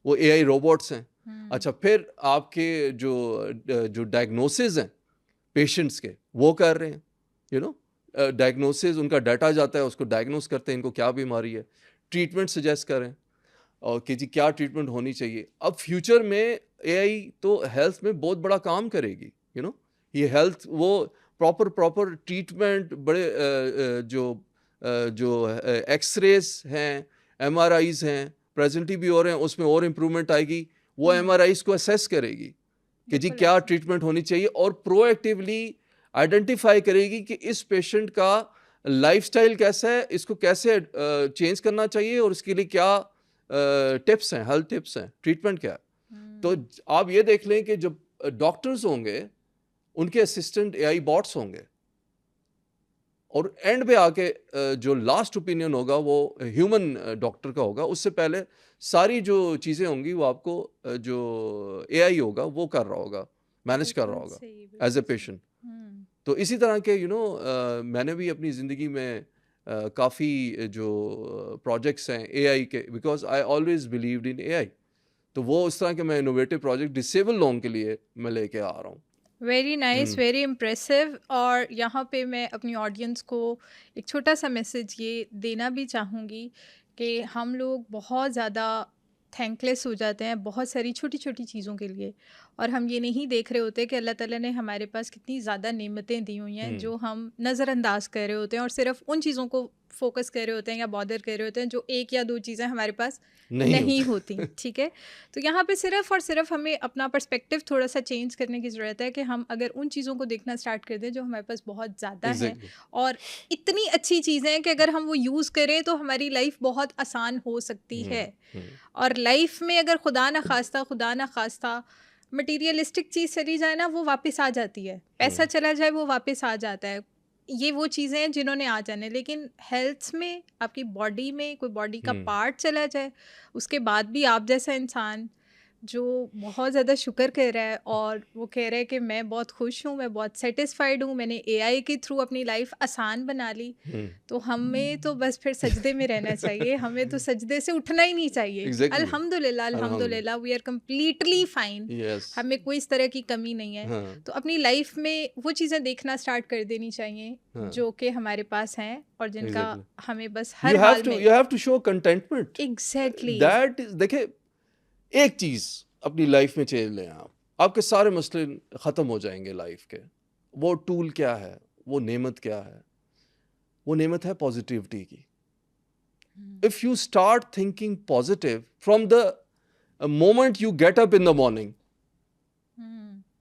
वो एआई रोबोट्स हैं। अच्छा, फिर आपके जो डायग्नोसिस हैं पेशेंट्स के, वो कर रहे हैं, डायग्नोसिस, उनका डाटा जाता है, उसको डायग्नोस करते हैं इनको क्या बीमारी है, ट्रीटमेंट सजेस्ट करें और कि जी क्या ट्रीटमेंट होनी चाहिए। अब फ्यूचर में एआई तो हेल्थ में बहुत बड़ा काम करेगी, ये हेल्थ वो प्रॉपर ट्रीटमेंट, बड़े जो एक्सरेज हैं, एमआरआईज हैं, प्रेजेंटली भी हो रहे हैं, उसमें और इम्प्रूवमेंट आएगी। वो एमआरआईज को असेस करेगी कि जी क्या ट्रीटमेंट होनी चाहिए और प्रोएक्टिवली आइडेंटिफाई करेगी कि इस पेशेंट का लाइफस्टाइल कैसा है, इसको कैसे चेंज करना चाहिए और इसके लिए क्या टिप्स हैं, हेल्थ टिप्स हैं, ट्रीटमेंट क्या है। तो आप ये देख लें कि जो डॉक्टर्स होंगे उनके असिस्टेंट एआई बॉट्स होंगे, और एंड पे आके जो लास्ट ओपिनियन होगा वो ह्यूमन डॉक्टर का होगा। उससे पहले सारी जो चीज़ें होंगी वो आपको जो एआई होगा वो कर रहा होगा, मैनेज कर रहा होगा एज ए पेशेंट। तो इसी तरह के मैंने भी अपनी ज़िंदगी में काफ़ी जो प्रोजेक्ट्स हैं एआई के, because I always believed in AI, तो वो उस तरह के मैं इनोवेटिव प्रोजेक्ट डिसेबल लोगों के लिए मैं लेके आ रहा हूँ। Very nice, very impressive. और यहाँ पे मैं अपनी ऑडियंस को एक छोटा सा मैसेज ये देना भी चाहूँगी कि हम लोग बहुत ज़्यादा थैंकलेस हो जाते हैं बहुत सारी छोटी छोटी चीज़ों के लिए, और हम ये नहीं देख रहे होते कि अल्लाह ताला ने हमारे पास कितनी ज़्यादा नेमतें दी हुई हैं जो हम नज़रअंदाज कर रहे होते हैं और सिर्फ उन चीज़ों को फोकस कर रहे होते हैं या बॉदर कर रहे होते हैं, जो एक या दो चीज़ें हमारे पास नहीं नहीं होती, ठीक है। तो यहाँ पे सिर्फ और सिर्फ हमें अपना पर्सपेक्टिव थोड़ा सा चेंज करने की ज़रूरत है कि हम अगर उन चीज़ों को देखना स्टार्ट कर दें जो हमारे पास बहुत ज़्यादा हैं एग्जैक्टली। और इतनी अच्छी चीज़ें हैं कि अगर हम वो यूज़ करें तो हमारी लाइफ बहुत आसान हो सकती है। और लाइफ में अगर खुदा ना खास्ता मटीरियलिस्टिक चीज़ चली जाए ना, वो वापस आ जाती है। पैसा चला जाए वो वापस आ जाता है। ये वो चीज़ें हैं जिन्होंने आ जाना है, लेकिन हेल्थ में, आपकी बॉडी में कोई बॉडी का पार्ट चला जाए, उसके बाद भी आप जैसा इंसान जो बहुत ज़्यादा शुक्र कर रहा है और वो कह रहा है कि मैं बहुत खुश हूँ, मैं बहुत सेटिस्फाइड हूँ, मैंने एआई के थ्रू अपनी लाइफ आसान बना ली, तो हमें तो बस फिर सजदे में रहना चाहिए। हमें तो सजदे से उठना ही नहीं चाहिए। एग्जैक्टली। अल्हम्दुलिल्लाह, अल्हम्दुलिल्लाह, we are completely fine. Yes. हमें कोई इस तरह की कमी नहीं है। हाँ। तो अपनी लाइफ में वो चीज़ें देखना स्टार्ट कर देनी चाहिए हाँ। जो कि हमारे पास हैं और जिनका Exactly. हमें बस You her have hall to में you have to show contentment. Exactly That is, देखिए, एक चीज अपनी लाइफ में चेंज लें आप, आपके सारे मसले खत्म हो जाएंगे लाइफ के। वो टूल क्या है, वो नेमत क्या है? वो नेमत है पॉजिटिविटी की। If you start thinking positive from the moment you get up in the morning,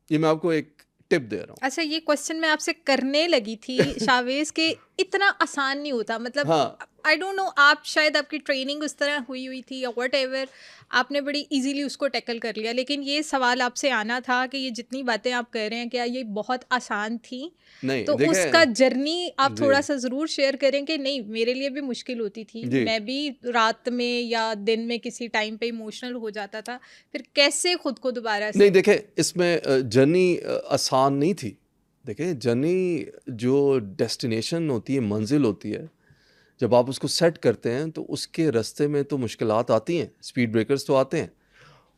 ये मैं आपको एक टिप दे रहा हूँ। अच्छा, ये क्वेश्चन मैं आपसे करने लगी थी शावेज के, इतना आसान नहीं होता, मतलब हाँ। आई डोंट नो, आप शायद आपकी ट्रेनिंग उस तरह हुई थी या वट एवर, आपने बड़ी इजीली उसको टैकल कर लिया, लेकिन ये सवाल आपसे आना था कि ये जितनी बातें आप कह रहे हैं क्या ये बहुत आसान थी? नहीं, तो देखें, उसका जर्नी आप जी। थोड़ा सा ज़रूर शेयर करें कि नहीं, मेरे लिए भी मुश्किल होती थी, जी। मैं भी रात में या दिन में किसी टाइम पे इमोशनल हो जाता था, फिर कैसे खुद को दोबारा नहीं, से देखे, इसमें जर्नी आसान नहीं थी। देखे, जर्नी जो डेस्टिनेशन होती है, मंजिल होती है, जब आप उसको सेट करते हैं तो उसके रास्ते में तो मुश्किलात आती हैं, स्पीड ब्रेकर्स तो आते हैं,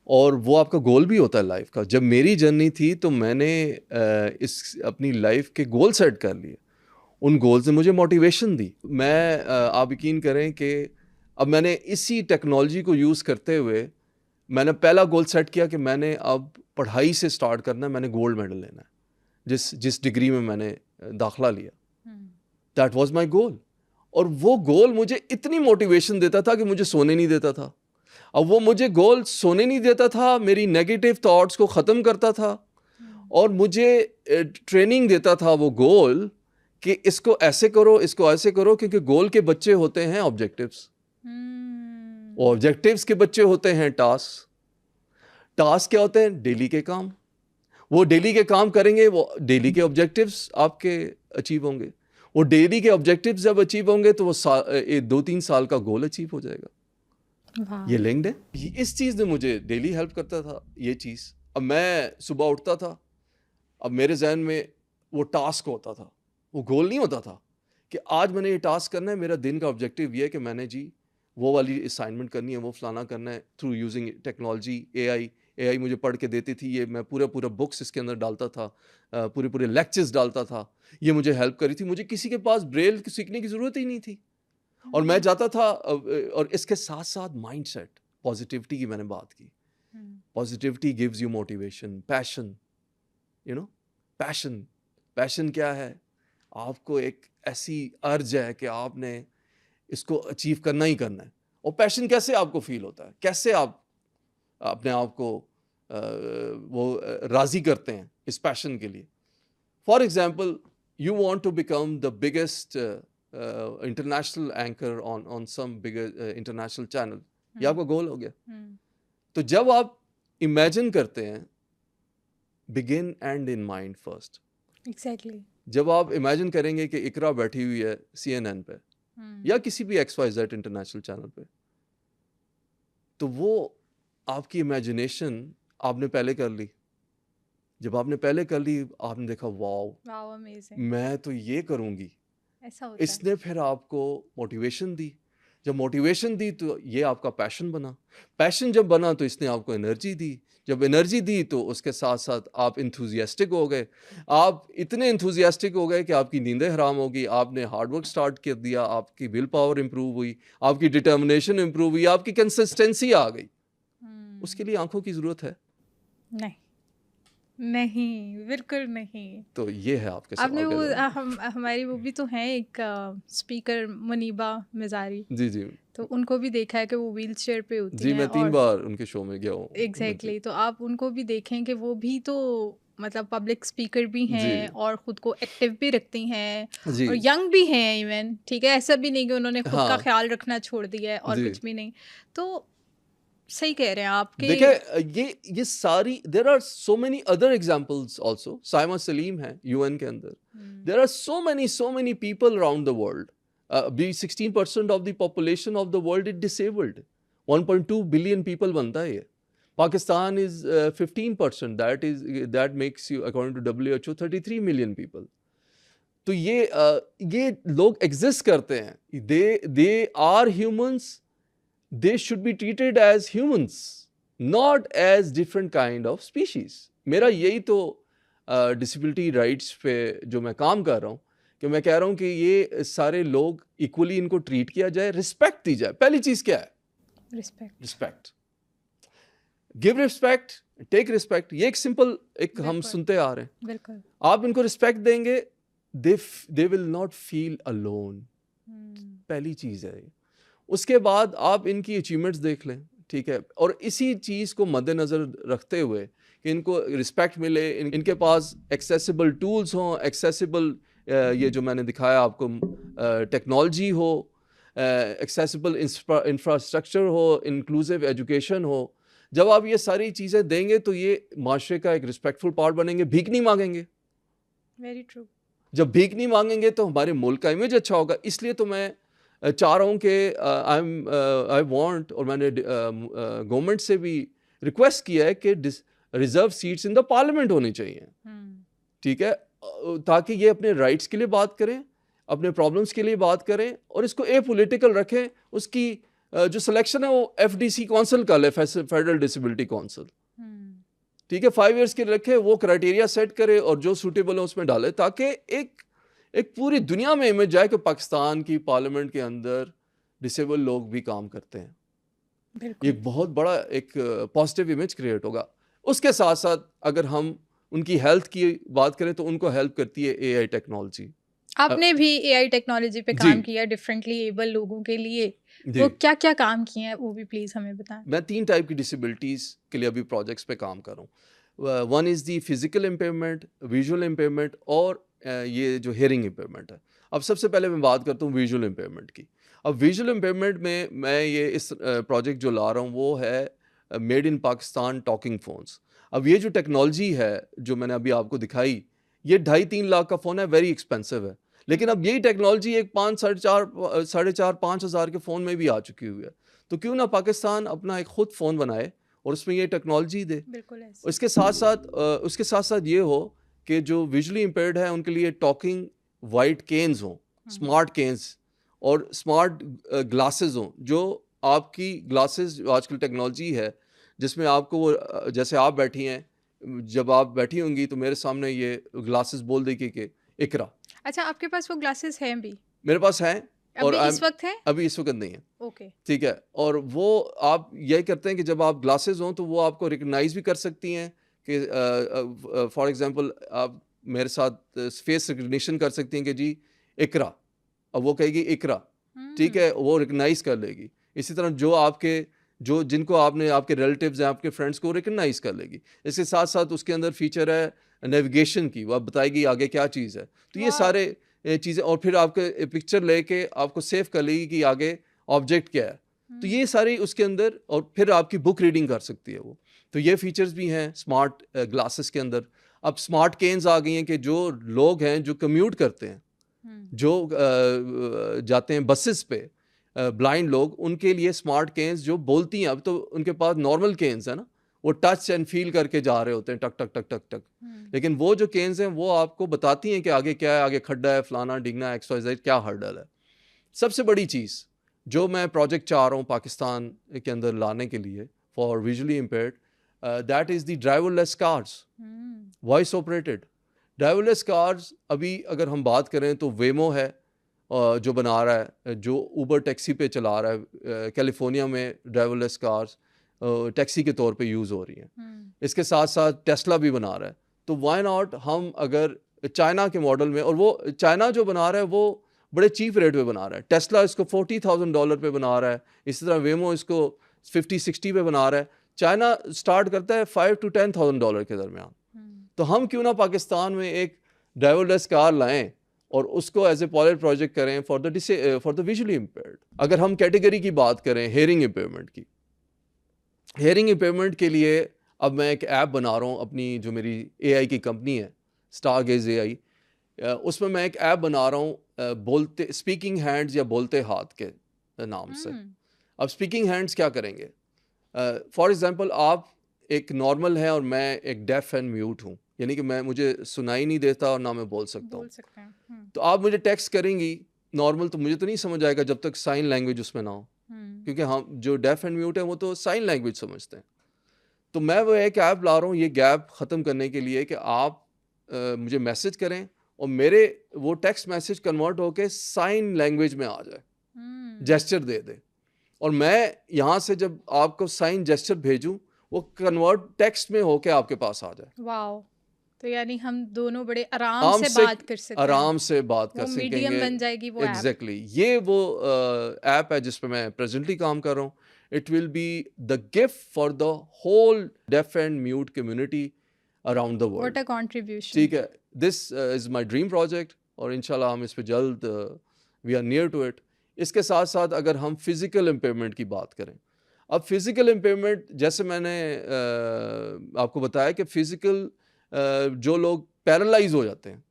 और वो आपका गोल भी होता है लाइफ का। जब मेरी जर्नी थी तो मैंने इस अपनी लाइफ के गोल सेट कर लिए। उन गोल्स ने मुझे मोटिवेशन दी। मैं आप यकीन करें कि अब मैंने इसी टेक्नोलॉजी को यूज़ करते हुए मैंने पहला गोल सेट किया कि मैंने अब पढ़ाई से स्टार्ट करना है, मैंने गोल्ड मेडल लेना है जिस डिग्री में मैंने दाखला लिया। That was my goal. और वो गोल मुझे इतनी मोटिवेशन देता था कि मुझे सोने नहीं देता था। अब वो मुझे गोल सोने नहीं देता था, मेरी नेगेटिव थॉट्स को ख़त्म करता था, और मुझे ट्रेनिंग देता था वो गोल कि इसको ऐसे करो, इसको ऐसे करो, क्योंकि गोल के बच्चे होते हैं ऑब्जेक्टिव्स, ऑब्जेक्टिव्स के बच्चे होते हैं टास्क। टास्क क्या होते हैं? डेली के काम। वो डेली के काम करेंगे, वो डेली के ऑब्जेक्टिव्स आपके अचीव होंगे। वो डेली के ऑब्जेक्टिव्स जब अचीव होंगे तो वो 2-3 साल का गोल अचीव हो जाएगा। ये लिंक्ड है। इस चीज़ ने मुझे डेली हेल्प करता था, ये चीज़। अब मैं सुबह उठता था, अब मेरे जहन में वो टास्क होता था, वो गोल नहीं होता था कि आज मैंने ये टास्क करना है, मेरा दिन का ऑब्जेक्टिव ये है कि मैंने जी वो वाली असाइनमेंट करनी है, वो फलाना करना है, थ्रू यूजिंग टेक्नोलॉजी, एआई मुझे पढ़ के देती थी, ये मैं पूरा बुक्स इसके अंदर डालता था, पूरे लेक्चर्स डालता था, ये मुझे हेल्प करी थी। मुझे किसी के पास ब्रेल सीखने की ज़रूरत ही नहीं थी, और मैं जाता था। और इसके साथ साथ माइंडसेट, पॉजिटिविटी की मैंने बात की। Positivity gives you motivation, passion, passion क्या है? आपको एक ऐसी अर्ज है कि आपने इसको अचीव करना ही करना है। और पैशन कैसे आपको फील होता है, कैसे आप अपने आप को वो राज़ी करते हैं इस पैशन के लिए? For example, you want to become the biggest international anchor on some bigger international channel, ये आपका गोल हो गया। तो जब आप इमेजिन करते हैं, begin and in mind first. Exactly. जब आप इमेजिन करेंगे कि इकरा बैठी हुई है CNN पे या किसी भी XYZ इंटरनेशनल चैनल पे, तो वो आपकी इमेजिनेशन आपने पहले कर ली। जब आपने पहले कर ली, आपने देखा वाओ अमेजिंग, मैं तो ये करूँगी। ऐसा होता है। इसने फिर आपको मोटिवेशन दी। जब मोटिवेशन दी तो ये आपका पैशन बना। पैशन जब बना तो इसने आपको एनर्जी दी। जब एनर्जी दी तो उसके साथ साथ आप इंथुजियास्टिक हो गए। आप इतने इंथुजियास्टिक हो गए कि आपकी नींदें हराम हो गई। आपने हार्ड वर्क स्टार्ट कर दिया, आपकी विल पावर इंप्रूव हुई, आपकी डिटर्मिनेशन इंप्रूव हुई, आपकी कंसिस्टेंसी आ गई। उसके लिए आंखों की ज़रूरत है? नहीं, नहीं, बिल्कुल नहीं। तो ये है आपके आपने सवाल का वो जवाब। हमारी वो भी तो हैं एक स्पीकर मुनीबा मिज़ारी, जी, जी। तो उनको भी देखा है कि वो व्हीलचेयर पे होती जी, हैं मैं 3 और बार उनके शो में गया हूँ। जी। एग्ज़ैक्टली, तो आप उनको भी देखें कि वो भी तो मतलब पब्लिक स्पीकर भी जी। हैं और खुद को एक्टिव भी रखती हैं जी। और यंग भी हैं इवन, ठीक है? ऐसा भी नहीं कि उन्होंने खुद का हाँ। ख़्याल रखना छोड़ दिया है और जी। कुछ भी नहीं। तो सही कह रहे हैं आप कि देखिए ये सारी there are so many other examples also. Saima Saleem है यूएन के अंदर। There are so many people around the world. अभी 16% of the population of the world is disabled. 1.2 billion people बनता है ये। Pakistan is 15%, that makes you according to WHO 33 million people. तो ये लोग एग्जिस्ट करते हैं। They are humans, they should be treated as humans, not as different kind of species. मेरा यही तो डिसेबिलिटी राइट्स पे जो मैं काम कर रहा हूँ, कि मैं कह रहा हूँ कि ये सारे लोग इक्वली इनको ट्रीट किया जाए, रिस्पेक्ट दी जाए। पहली चीज क्या है? Respect. Give respect, take respect. ये एक सिंपल एक हम बिल्कुल। सुनते आ रहे हैं। बिल्कुल। आप इनको रिस्पेक्ट देंगे, they will not feel alone. पहली चीज है ये। उसके बाद आप इनकी अचीवमेंट्स देख लें, ठीक है? और इसी चीज़ को मद्देनज़र रखते हुए कि इनको रिस्पेक्ट मिले, इनके पास एक्सेसिबल टूल्स हों, एक्सेसिबल ये जो मैंने दिखाया आपको टेक्नोलॉजी हो, एक्सेसिबल इंफ्रास्ट्रक्चर हो, इंक्लूसिव एजुकेशन हो। जब आप ये सारी चीज़ें देंगे तो ये माशरे का एक रिस्पेक्टफुल पार्ट बनेंगे। भीख नहीं मांगेंगे। Very true. जब भीख नहीं मांगेंगे तो हमारे मुल्क का इमेज अच्छा होगा। इसलिए तो मैं चाह रहा हूँ कि आई वांट, और मैंने गवर्नमेंट से भी रिक्वेस्ट किया है कि reserve seats in the parliament होनी चाहिए, ठीक है? ताकि ये अपने राइट्स के लिए बात करें, अपने प्रॉब्लम्स के लिए बात करें और इसको ए पॉलिटिकल रखें। उसकी जो सिलेक्शन है वो FDC काउंसिल का ले, फेडरल डिसेबिलिटी काउंसिल, ठीक है? 5 इयर्स के लिए रखे, वो क्राइटेरिया सेट करे और जो सूटेबल है उसमें डाले, ताकि एक पूरी दुनिया में इमेज जाए कि पाकिस्तान की पार्लियामेंट के अंदर डिसेबल लोग भी काम करते हैं। ये एक बहुत बड़ा एक पॉजिटिव इमेज क्रिएट होगा। उसके साथ साथ अगर हम उनकी हेल्थ की बात करें तो उनको हेल्प करती है AI टेक्नोलॉजी। आपने भी AI टेक्नोलॉजी पे जी। काम किया डिफरेंटली एबल लोगों के लिए, जी। वो क्या क्या काम किए हैं वो भी प्लीज हमें बताएं। मैं 3 टाइप की डिसेबिलिटीज़ के लिए अभी प्रोजेक्ट्स पे काम कर रहा हूँ। One is the physical impairment, visual impairment और ये जो हेयरिंग इम्पेयरमेंट है। अब सबसे पहले मैं बात करता हूँ विजुअल इम्पेयरमेंट की। अब विजुअल इम्पेयरमेंट में मैं ये इस प्रोजेक्ट जो ला रहा हूँ वो है made in Pakistan talking phones. अब ये जो टेक्नोलॉजी है जो मैंने अभी आपको दिखाई, ये 2.5-3 लाख का फ़ोन है, वेरी एक्सपेंसिव है। लेकिन अब यही टेक्नोलॉजी एक 4,500 हज़ार के फ़ोन में भी आ चुकी हुई है। तो क्यों ना पाकिस्तान अपना एक ख़ुद फ़ोन बनाए और उसमें ये टेक्नोलॉजी दे। बिल्कुल ऐसे। उसके साथ साथ ये हो कि जो विजुअली इम्पेयर्ड है उनके लिए टॉकिंग वाइट केन्स हों, स्मार्ट केन्स और स्मार्ट ग्लासेस हों। जो आपकी ग्लासेस जो आजकल टेक्नोलॉजी है जिसमें आपको वो जैसे आप बैठी हैं, जब आप बैठी होंगी तो मेरे सामने ये ग्लासेस बोल देगी कि इकरा। अच्छा, आपके पास वो ग्लासेस हैं भी? मेरे पास हैं और अभी इस वक्त है? अभी इस वक्त नहीं है, ओके। ठीक है? और वो आप यही करते हैं कि जब आप ग्लासेस हों तो वो आपको रिकग्नाइज भी कर सकती हैं कि फॉर एग्जांपल आप मेरे साथ फेस रिकग्निशन कर सकती हैं कि जी इकरा, अब वो कहेगी इकरा, ठीक है? वो रिकग्नाइज कर लेगी। इसी तरह जो जिनको आपने आपके रिलेटिव्स हैं, आपके फ्रेंड्स को रिकग्नाइज कर लेगी। इसके साथ साथ उसके अंदर फीचर है नेविगेशन की, वो आप बताएगी आगे क्या चीज़ है। तो ये सारे चीज़ें, और फिर आपके पिक्चर लेके आपको सेव कर लेगी कि आगे ऑब्जेक्ट क्या है। तो ये सारी उसके अंदर, और फिर आपकी बुक रीडिंग कर सकती है वो। तो ये फीचर्स भी हैं स्मार्ट ग्लासेस के अंदर। अब स्मार्ट केन्स आ गई हैं कि जो लोग हैं जो कम्यूट करते हैं, जो जाते हैं बसेस पे, ब्लाइंड लोग, उनके लिए स्मार्ट केन्स जो बोलती हैं। अब तो उनके पास नॉर्मल केन्स है ना, वो टच एंड फील करके जा रहे होते हैं, टक टक टक टक टक। लेकिन वो जो केन्स हैं वो आपको बताती हैं कि आगे क्या है, आगे खड्डा है, फलाना डिगना, XYZ क्या हर्डल है। सबसे बड़ी चीज़ जो मैं प्रोजेक्ट चाह रहा हूँ पाकिस्तान के अंदर लाने के लिए for visually impaired, that is the driverless cars, voice operated driverless cars. अभी अगर हम बात करें तो वेमो है जो बना रहा है, जो ऊबर टैक्सी पे चला रहा है। कैलिफोर्निया में ड्राइवरलेस कार्स टैक्सी के तौर पे यूज़ हो रही हैं। इसके साथ साथ टेस्ला भी बना रहा है। तो वाई नॉट हम अगर चाइना के मॉडल में, और वो चाइना जो बना रहा है वो बड़े चीप रेट पे बना रहा है, टेस्ला इसको $40,000 पे बना रहा है, इसी तरह वेमो इसको 50-60 पे बना रहा है, चाइना स्टार्ट करता है $5,000 to $10,000 के दरमियान। तो हम क्यों ना पाकिस्तान में एक ड्राइवरलेस कार लाएं और उसको एज ए पायलट प्रोजेक्ट करें फॉर द विजुअली इम्पेयर्ड। अगर हम कैटेगरी की बात करें हियरिंग इम्पेयरमेंट की, हियरिंग इम्पेयरमेंट के लिए अब मैं एक ऐप बना रहा हूँ, अपनी जो मेरी AI की कंपनी है स्टारगेज AI, उसमें मैं एक ऐप बना रहा हूँ बोलते स्पीकिंग हैंड्स या बोलते हाथ के नाम से। अब स्पीकिंग हैंड्स क्या करेंगे? फॉर एग्जांपल आप एक नॉर्मल है और मैं एक डेफ एंड म्यूट हूँ, यानी कि मुझे सुनाई नहीं देता और ना मैं बोल सकता हूँ। तो आप मुझे टेक्स्ट करेंगी नॉर्मल, तो मुझे तो नहीं समझ आएगा जब तक साइन लैंग्वेज उसमें ना हो, क्योंकि हम जो डेफ एंड म्यूट है वो तो साइन लैंग्वेज समझते हैं। तो मैं वो एक ऐप ला रहा हूँ ये गैप ख़त्म करने के लिए कि आप मुझे मैसेज करें और मेरे वो टेक्स्ट मैसेज कन्वर्ट होके साइन लैंग्वेज में आ जाए, जेस्चर दे दे, और मैं यहाँ से जब आपको साइन जेस्चर भेजूं वो कन्वर्ट टेक्स्ट में होके आपके पास आ जाए। वाओ! तो यानी हम दोनों बड़े आराम से बात कर सकते हैं, आराम से बात कर वो सकेंगे। मीडियम बन जाएगी वो ऐप। एग्जैक्टली ये वो ऐप है जिस पे मैं प्रेजेंटली काम कर रहा हूँ। It will be the gift for the whole deaf and mute community around the world. What a contribution. ठीक है, this is my dream project और इंशाल्लाह हम इस पे जल्द we are near to it. इसके साथ साथ अगर हम फिजिकल इम्पेयरमेंट की बात करें, अब फिजिकल इम्पेयरमेंट जैसे मैंने आपको बताया कि फिजिकल जो लोग पैरालाइज हो जाते हैं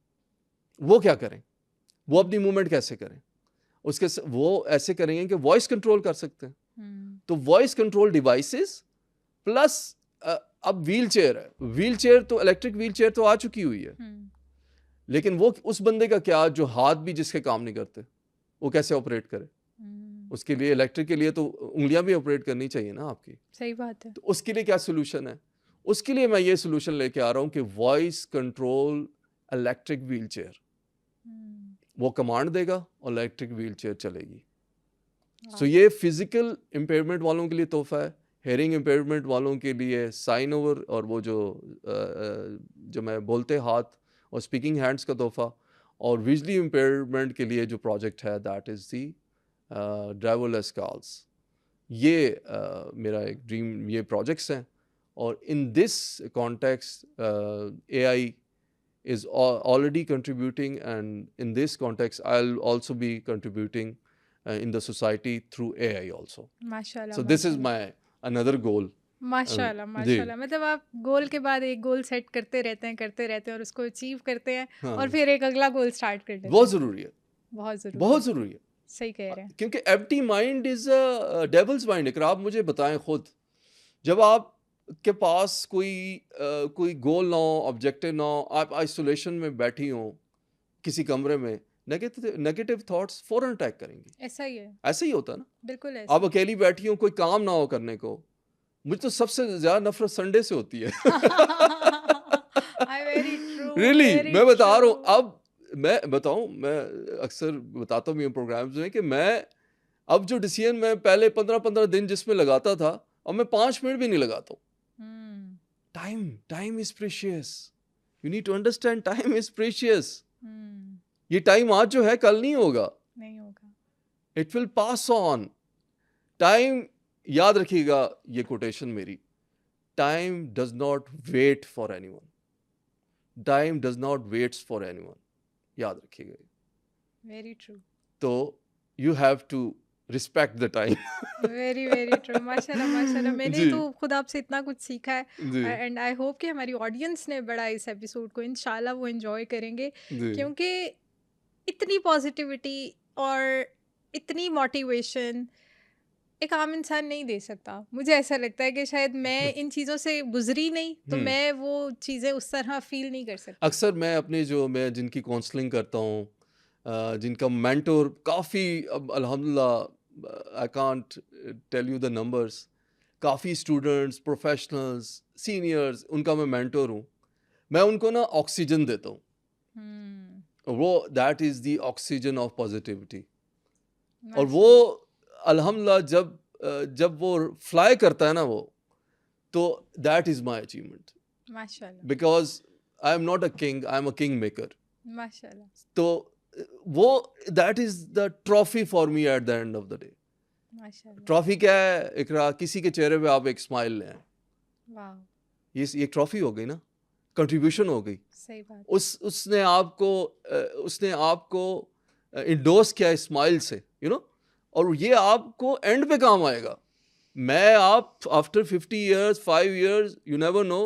वो क्या करें, वो अपनी मूवमेंट कैसे करें, वो ऐसे करेंगे कि वॉइस कंट्रोल कर सकते हैं। तो वॉइस कंट्रोल डिवाइसेस प्लस अब व्हील चेयर है, व्हील चेयर तो इलेक्ट्रिक व्हील चेयर तो आ चुकी हुई है, लेकिन वो उस बंदे का क्या जो हाथ भी जिसके काम नहीं करते वो कैसे ऑपरेट करे? उसके लिए इलेक्ट्रिक के लिए तो उंगलियां भी ऑपरेट करनी चाहिए ना आपकी। सही बात है। तो उसके लिए क्या सोल्यूशन है? उसके लिए मैं ये सोल्यूशन लेके आ रहा हूँ कि voice control electric wheel chair, वो कमांड देगा और इलेक्ट्रिक व्हील चेयर चलेगी। सो ये फिजिकल इम्पेयरमेंट वालों के लिए तोहफा है, हेयरिंग इम्पेयरमेंट वालों के लिए साइन ओवर और वो जो मैं बोलते हाथ और स्पीकिंग हैंड्स का तोहफा, और विजुअली इम्पेयरमेंट के लिए जो प्रोजेक्ट है that is the driverless cars. ये मेरा एक ड्रीम, ये प्रोजेक्ट्स हैं। और in this context AI is already contributing, and in this context I'll also be contributing in the society through AI also. माशाल्लाह। So this is my another goal. माशाल्लाह माशाल्लाह, मतलब आप गोल के बाद एक गोल सेट करते रहते हैं और उसको अचीव करते हैं, हाँ। और फिर एक अगला गोल स्टार्ट कर देते हैं। बहुत ज़रूरी है, बहुत ज़रूरी है। सही कह रहे हैं। क्योंकि empty mind is a devil's mind. अगर आप मुझे बताएं खुद, जब आप के पास कोई गोल ना हो, ऑब्जेक्टिव ना हो, आप आइसोलेशन में बैठी हो किसी कमरे में, नेगेटिव थॉट्स फौरन अटैक करेंगे। ऐसा ही है, ऐसा ही होता है ना, बिल्कुल ऐसा। आप अकेली बैठी हो, कोई काम ना हो करने को। मुझे तो सबसे ज्यादा नफरत संडे से होती है। रियली मैं बता रहा हूँ। अब मैं बताऊं, मैं अक्सर बताता हूँ प्रोग्राम्स में कि मैं अब जो डिसीजन मैं पहले 15-15 दिन जिसमें लगाता था, अब मैं 5 मिनट भी नहीं लगाता हूँ। Time is precious, you need to understand, time is precious. ये टाइम आज जो है कल नहीं होगा, it will pass on. Time, याद रखिएगा ये कोटेशन मेरी, time does not wait for anyone, time does not waits for anyone, याद रखिएगा। Very true. तो you have to respect the time. Very very true. माशाल्लाह माशाल्लाह, मैंने तो खुद आपसे इतना कुछ सीखा है, एंड आई होप कि हमारी ऑडियंस ने बड़ा इस एपिसोड को इंशाल्लाह वो एंजॉय करेंगे, क्योंकि इतनी पॉजिटिविटी और इतनी मोटिवेशन एक आम इंसान नहीं दे सकता। मुझे ऐसा लगता है कि शायद मैं इन चीज़ों से गुजरी नहीं, तो मैं वो चीज़ें उस तरह फील नहीं कर सकती। अक्सर मैं अपने मैं जिनकी काउंसलिंग करता हूँ, जिनका मेंटोर काफ़ी, अब अल्हम्दुलिल्लाह I can't tell you the numbers, काफ़ी स्टूडेंट्स, प्रोफेशनल्स, सीनियर्स, उनका मैं मेंटोर हूँ। मैं उनको ना ऑक्सीजन देता हूँ, वो that is the oxygen of positivity. और वो अल्हम्दुलिल्लाह जब वो फ्लाई करता है ना वो, तो दैट इज़ माय अचीवमेंट। माशाल्लाह। Because I am not a king, I am a king maker. माशाल्लाह. तो वो that is the trophy for me at the end of the day. माशाल्लाह. ट्रॉफी क्या है इकरा? किसी के चेहरे पे आप एक स्माइल लें, वाह. ये ट्रॉफी हो गई ना, कंट्रीब्यूशन हो गई. सही बात. उसने आपको इंडोर्स किया स्माइल से, यू नो, और ये आपको एंड पे काम आएगा. मैं आप after 50 years 5 years you never know,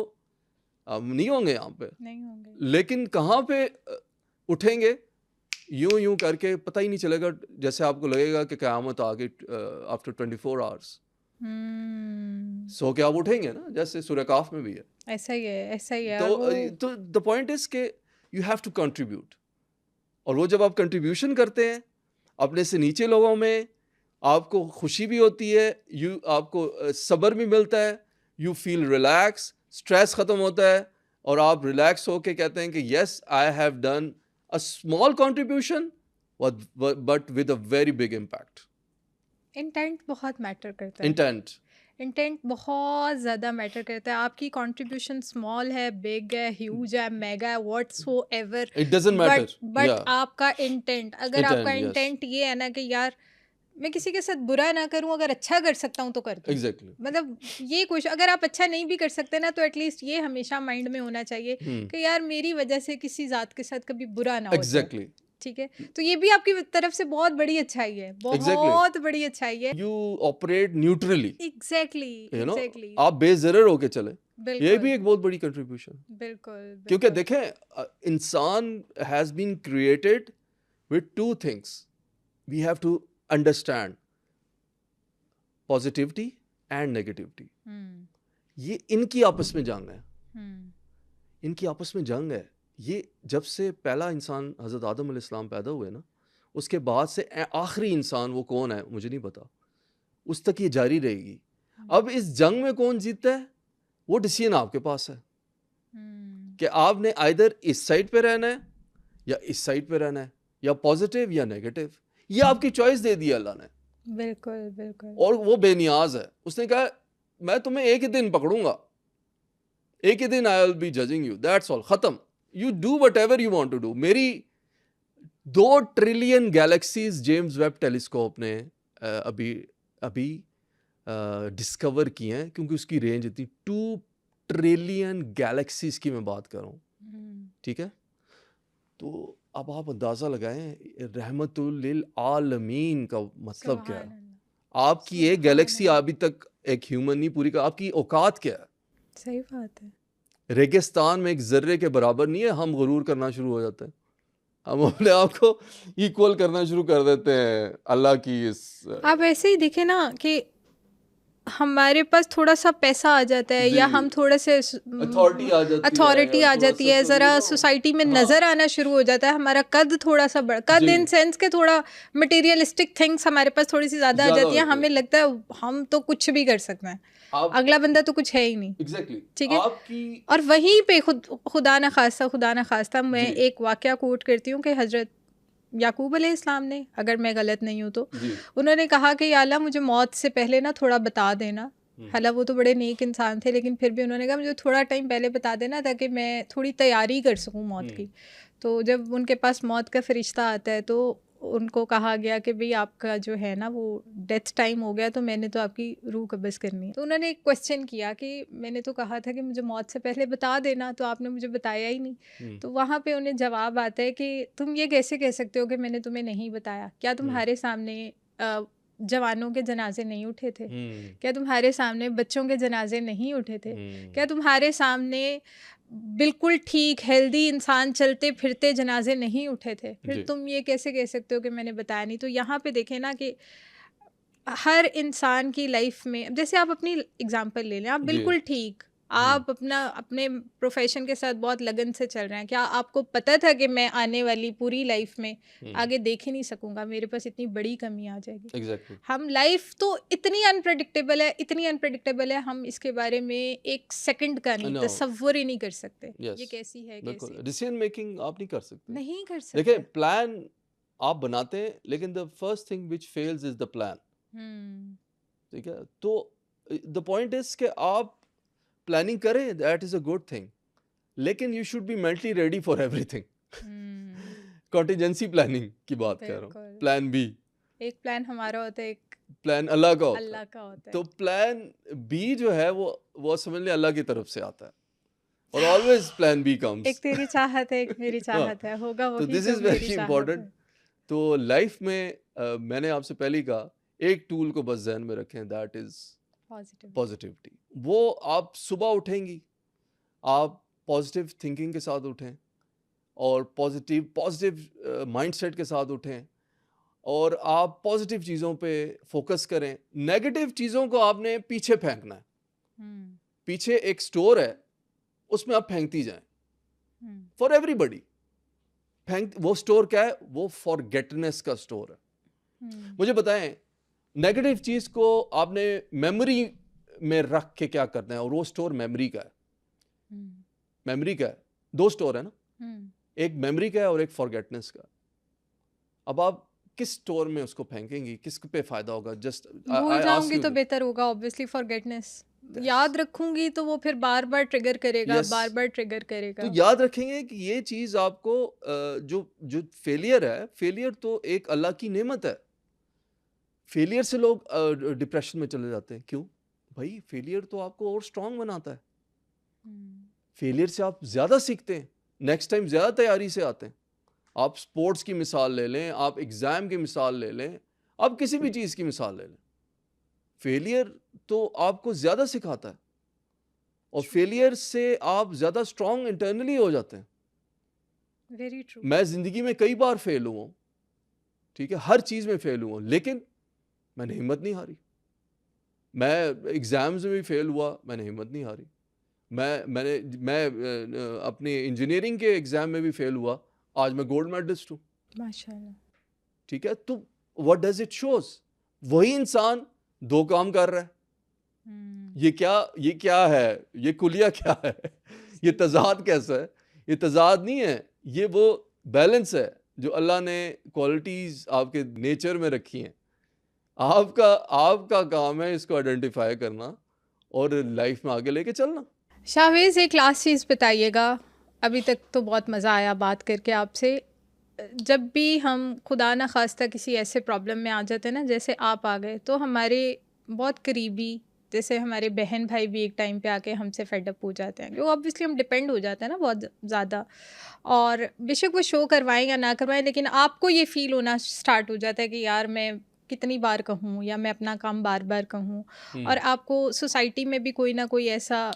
हम नहीं होंगे यहाँ पे, नहीं होंगे. लेकिन कहाँ पे उठेंगे यूं करके पता ही नहीं चलेगा. जैसे आपको लगेगा कि क़यामत आ गई आफ्टर 24 hours. सो क्या आप उठेंगे ना, जैसे सूरह काफ में भी है. ऐसा ही है, ऐसा ही है. तो द पॉइंट इज के यू हैव टू कंट्रीब्यूट. और वो जब आप कंट्रीब्यूशन करते हैं अपने से नीचे लोगों में, आपको खुशी भी होती है, आपको सब्र भी मिलता है, यू फील रिलैक्स, स्ट्रेस ख़त्म होता है, और आप रिलैक्स होके कहते हैं कि yes I have done a small contribution but with a very big impact. Intent बहुत मैटर करता है. इंटेंट बहुत ज़्यादा मैटर करता है. आपकी कंट्रीब्यूशन स्मॉल है, बिग है, ह्यूज है, मेगा है, whatsoever, it doesn't matter. But आपका इंटेंट, अगर आपका yes. इंटेंट ये है ना कि यार मैं किसी के साथ बुरा ना करूं, अगर अच्छा कर सकता हूं तो कर दूं. एग्जैक्टली. मतलब ये कुछ, अगर आप अच्छा नहीं भी कर सकते ना, तो एटलीस्ट ये हमेशा माइंड में होना चाहिए कि यार मेरी वजह से किसी जात के साथ कभी बुरा ना हो. एग्जैक्टली. ठीक है, तो ये भी आपकी तरफ से बहुत बड़ी अच्छाई है, बहुत बड़ी अच्छाई है. You operate neutrally. एग्जैक्टली. आप बेजरर होके चले, ये भी बिल्कुल एक बहुत बड़ी कंट्रीब्यूशन. बिल्कुल. क्योंकि देखें, इंसान has been created with two things we have to understand, positivity and negativity. ये इनकी आपस में जंग है, इनकी आपस में जंग है. ये जब से पहला इंसान हज़रत आदम अलैहिस्सलाम पैदा हुए ना, उसके बाद से आखिरी इंसान वो कौन है मुझे नहीं पता, उस तक ये जारी रहेगी. अब इस जंग में कौन जीतता है वो डिसीजन आपके पास है कि आपने आइदर इस साइड पे रहना है या इस साइड पे रहना है, या पॉजिटिव या नेगेटिव. ये आपकी चॉइस दे दी अल्लाह ने. बिल्कुल बिल्कुल. और वो बेनियाज है. उसने कहा मैं तुम्हें एक ही दिन पकड़ूंगा, एक ही दिन I will be judging you, that's all, खत्म. You do whatever you want to do. मेरी 2 trillion galaxies James Webb telescope ने अभी डिस्कवर की हैं, क्योंकि उसकी रेंज इतनी 2 ट्रिलियन गैलेक्सीज की मैं बात कर रहा हूँ. ठीक है, तो अब आप अंदाज़ा लगाएं रहमतुल लिल आलमीन का मतलब क्या है. आपकी एक गैलेक्सी अभी तक एक ह्यूमन नहीं पूरी का, आपकी औकात क्या है. सही बात है. रेगिस्तान में एक जर्रे के बराबर नहीं है. हम गुरूर करना शुरू हो जाते हैं, हम अपने आप को इक्वल करना शुरू कर देते हैं अल्लाह की इस. आप ऐसे ही देखें ना कि हमारे पास थोड़ा सा पैसा आ जाता है, या हम थोड़े से अथॉरिटी आ जाती है, ज़रा सोसाइटी में नज़र आना शुरू हो जाता है, हमारा कद थोड़ा सा कद इन सेंस के थोड़ा मटेरियलिस्टिक थिंग्स हमारे पास थोड़ी सी ज़्यादा आ जाती है. हमें लगता है हम तो कुछ भी कर सकते हैं, अगला बंदा तो कुछ है ही नहीं. एग्जैक्टली. ठीक है. और वहीं पे खुदा न खास्ता मैं एक वाक़या कोट करती हूँ कि हज़रत याकूब अलैहिस्सलाम ने, अगर मैं गलत नहीं हूँ तो, उन्होंने कहा कि या अल्लाह मुझे मौत से पहले ना थोड़ा बता देना. हालांकि वो तो बड़े नेक इंसान थे, लेकिन फिर भी उन्होंने कहा मुझे थोड़ा टाइम पहले बता देना ताकि मैं थोड़ी तैयारी कर सकूँ मौत की. तो जब उनके पास मौत का फरिश्ता आता है तो उनको कहा गया कि भाई आपका जो है ना वो डेथ टाइम हो गया, तो मैंने तो आपकी रूह कब्ज़ करनी है. तो उन्होंने एक क्वेश्चन किया कि मैंने तो कहा था कि मुझे मौत से पहले बता देना, तो आपने मुझे बताया ही नहीं. तो वहाँ पे उन्हें जवाब आता है कि तुम ये कैसे कह सकते हो कि मैंने तुम्हें नहीं बताया. क्या तुम्हारे सामने जवानों के जनाजे नहीं उठे थे? क्या तुम्हारे सामने बच्चों के जनाजे नहीं उठे थे? क्या तुम्हारे सामने बिल्कुल ठीक हेल्दी इंसान चलते फिरते जनाजे नहीं उठे थे? फिर तुम ये कैसे कह सकते हो कि मैंने बताया नहीं? तो यहाँ पे देखें ना कि हर इंसान की लाइफ में, जैसे आप अपनी एग्जांपल ले लें, आप बिल्कुल ठीक, आप अपने प्रोफेशन के साथ बहुत लगन से चल रहे हैं. क्या आपको पता था कि मैं आने वाली पूरी लाइफ में आगे देख ही नहीं सकूंगा, मेरे पास इतनी बड़ी कमी आ जाएगी. Exactly. हम लाइफ तो इतनी अनप्रेडिक्टेबल है, हम इसके बारे में एक सेकंड का नहीं तसव्वुर ही नहीं कर सकते. ये कैसी है, कैसी डिसीजन मेकिंग आप नहीं कर सकते. नहीं कर सकते. देखिए, प्लान आप बनाते हैं, लेकिन the first thing which fails is the plan. ठीक है, तो द पॉइंट इज कि आप प्लानिंग करें, that is a good thing, लेकिन you should be mentally ready for everything. Contingency planning की बात कर रहा हूँ, बिल्कुल। Plan B. एक प्लान हमारा होता है, एक प्लान अल्लाह का होता है। अल्लाह का होता है। तो प्लान बी जो है वो समझ लें अल्लाह की तरफ से आता है, और ऑलवेज प्लान बी एक कम्स। तेरी चाहत है, एक मेरी हाँ, चाहत है, होगा तो वही दिस जो इज मेरी वेरी चाहत इंपॉर्टेंट। है। तो लाइफ में मैंने आपसे पहले ही कहा, एक टूल को बस जहन में रखें, दैट इज पॉजिटिव। पॉजिटिविटी। वो आप सुबह उठेंगी, आप पॉजिटिव थिंकिंग के साथ उठें, और पॉजिटिव माइंडसेट के साथ उठें, और आप पॉजिटिव चीज़ों पे फोकस करें। नेगेटिव चीज़ों को आपने पीछे फेंकना है। पीछे एक स्टोर है, उसमें आप फेंकती जाएं। फॉर एवरीबडी वो स्टोर क्या है? वो फॉरगेटनेस का स्टोर है। मुझे बताएं, नेगेटिव चीज़ को आपने मेमोरी में रख के क्या करना है? और वो स्टोर मेमोरी का है। मेमोरी का है, दो स्टोर है ना, एक मेमोरी का है और एक फॉरगेटनेस का। अब आप किस स्टोर में उसको फेंकेंगी, किस पे फायदा होगा? जस्ट भूल जाऊंगी तो बेहतर होगा, ऑब्वियसली फॉरगेटनेस। याद रखूंगी तो वो फिर बार बार ट्रिगर करेगा, Yes. बार बार ट्रिगर करेगा। तो याद रखेंगे कि ये चीज़ आपको जो जो फेलियर है, फेलियर तो एक अल्लाह की नेमत है। फेलियर से लोग डिप्रेशन में चले जाते हैं। क्यों भाई? फेलियर तो आपको और स्ट्रांग बनाता है। फेलियर से आप ज़्यादा सीखते हैं, नेक्स्ट टाइम ज़्यादा तैयारी से आते हैं। आप स्पोर्ट्स की मिसाल ले लें, आप एग्ज़ाम की मिसाल ले लें, आप किसी भी चीज़ की मिसाल ले लें, फेलियर तो आपको ज़्यादा सिखाता है, और फेलियर से आप ज़्यादा स्ट्रांग इंटरनली हो जाते हैं। Very true. मैं ज़िंदगी में कई बार फेल हुआ हूँ, ठीक है, हर चीज़ में फेल हुआ, लेकिन मैंने हिम्मत नहीं हारी। मैं एग्ज़ाम्स में भी फेल हुआ, मैंने हिम्मत नहीं हारी। मैं अपने इंजीनियरिंग के एग्ज़ाम में भी फेल हुआ, आज मैं गोल्ड मेडलिस्ट हूँ। माशाल्लाह। ठीक है, तो व्हाट डज इट शोज? वही इंसान दो काम कर रहा है। ये क्या है? ये कुलिया क्या है? ये तजाद कैसा है? ये तजाद नहीं है, ये वो बैलेंस है जो अल्लाह ने क्वालिटीज़ आपके नेचर में रखी हैं। आपका काम है इसको आइडेंटिफाई करना और लाइफ में आगे लेके चलना। शाहवेज़, एक लास्ट चीज़ बताइएगा। अभी तक तो बहुत मज़ा आया बात करके आपसे। जब भी हम खुदा न खास्ता किसी ऐसे प्रॉब्लम में आ जाते हैं ना, जैसे आप आ गए, तो हमारे बहुत करीबी, जैसे हमारे बहन भाई भी एक टाइम पे आके हमसे फेडअप हो जाते हैं, क्योंकि ऑब्वियसली हम डिपेंड हो जाते हैं ना बहुत ज़्यादा। और बेशक वो शो करवाएं या ना करवाएं, लेकिन आपको ये फ़ील होना स्टार्ट हो जाता है कि यार मैं कितनी बार कहूँ, या मैं अपना काम बार बार कहूँ। और आपको सोसाइटी में भी कोई ना कोई ऐसा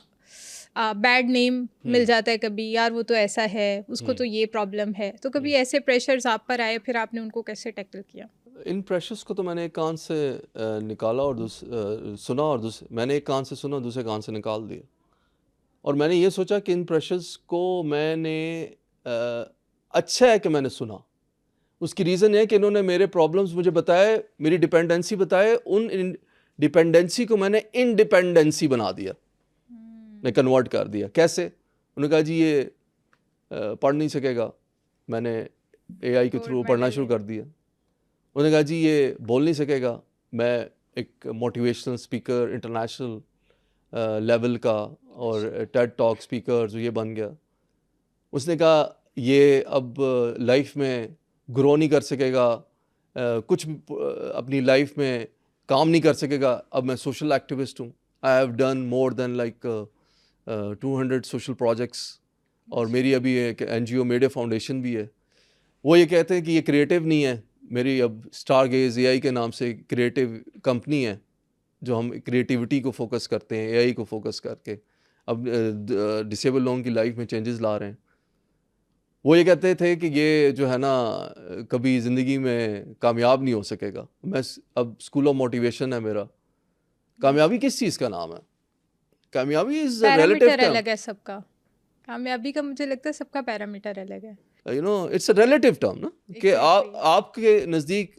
बैड नेम मिल जाता है कभी, यार वो तो ऐसा है, उसको तो ये प्रॉब्लम है। तो कभी ऐसे प्रेशर्स आप पर आए, फिर आपने उनको कैसे टैकल किया? इन प्रेशर्स को तो मैंने एक कान से निकाला और सुना, और मैंने एक कान से सुना, दूसरे कान से निकाल दिया। और मैंने ये सोचा कि इन प्रेशर्स को मैंने अच्छा है कि मैंने सुना। उसकी रीज़न है कि इन्होंने मेरे प्रॉब्लम्स मुझे बताए, मेरी डिपेंडेंसी बताए, उन डिपेंडेंसी को मैंने इंडिपेंडेंसी बना दिया, मैं कन्वर्ट कर दिया। कैसे? उन्होंने कहा जी ये पढ़ नहीं सकेगा, मैंने AI के थ्रू पढ़ना शुरू कर दिया। उन्होंने कहा जी ये बोल नहीं सकेगा, मैं एक मोटिवेशनल स्पीकर इंटरनेशनल लेवल का और टेड टॉक स्पीकर जो ये बन गया। उसने कहा ये अब लाइफ में ग्रो नहीं कर सकेगा, कुछ अपनी लाइफ में काम नहीं कर सकेगा, अब मैं सोशल एक्टिविस्ट हूँ। I have done more than like 200 social projects, और मेरी अभी एक NGO मीडिया फाउंडेशन भी है। वो ये कहते हैं कि ये क्रिएटिव नहीं है, मेरी अब स्टार गेज AI के नाम से क्रिएटिव कंपनी है, जो हम क्रिएटिविटी को फोकस करते हैं, AI को फोकस करके अब डिसेबल लोगों की लाइफ में चेंजेस ला रहे हैं। वो ये कहते थे कि ये जो है ना कभी ज़िंदगी में कामयाब नहीं हो सकेगा। मैं अब स्कूल ऑफ मोटिवेशन है मेरा। कामयाबी किस चीज़ का नाम है? कामयाबी इज़ अ रिलेटिव टर्म। अलग है सबका। कामयाबी का मुझे लगता है सबका पैरामीटर अलग है। You know it's a relative term ना, कि आपके नज़दीक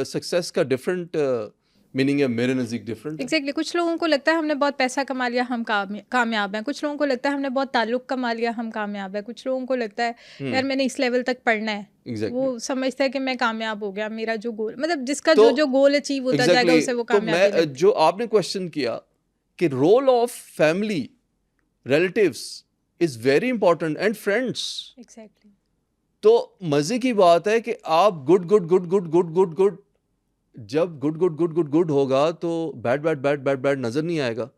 सक्सेस का डिफरेंट मीनिंग है, मेरे नज़दीक डिफरेंट। एग्जैक्टली। कुछ लोगों को लगता है हमने बहुत पैसा कमा लिया, हम कामयाब हैं। कुछ लोगों को लगता है हमने बहुत ताल्लुक कमा लिया, हम कामयाब है। कुछ लोगों को लगता है यार मैंने इस लेवल तक पढ़ना है, वो समझता है कि मैं कामयाब हो गया, मेरा जो गोल, मतलब जिसका जो गोल अचीव होता जाएगा उसे वो कामयाबी लगती है। जो आपने क्वेश्चन किया कि role of family, relatives is very important and friends. Exactly. तो मज़े की बात है कि आप good good good good good good good जब good good good good good होगा तो bad bad bad bad bad नज़र नहीं आएगा.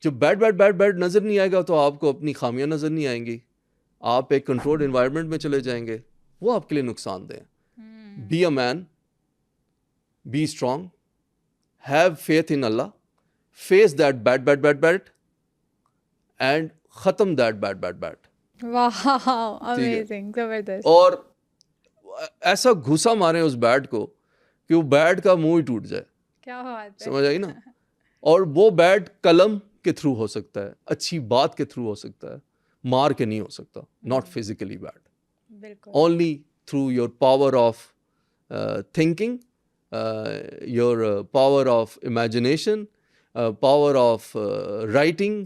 जब बैड बैड बैड बैड नज़र नहीं आएगा तो आपको अपनी खामियां नज़र नहीं आएंगी. आप एक कंट्रोल्ड एनवायरनमेंट में चले जाएंगे, वो आपके लिए नुकसानदेह है. Be a man, B strong, have faith in Allah, face that bad bad bad bad and ख़त्म दैट बैड बैड बैड. वाह, अमेजिंग, जबरदस्त. और ऐसा घुसा मारें उस बैट को कि वो बैट का मुंह ही टूट जाए. क्या बात है. समझ आई ना. और वो बैट कलम के थ्रू हो सकता है, अच्छी बात के थ्रू हो सकता है, मार के नहीं हो सकता. नॉट फिजिकली बैड, बिल्कुल. Only through your power of thinking, your power of imagination, power of writing.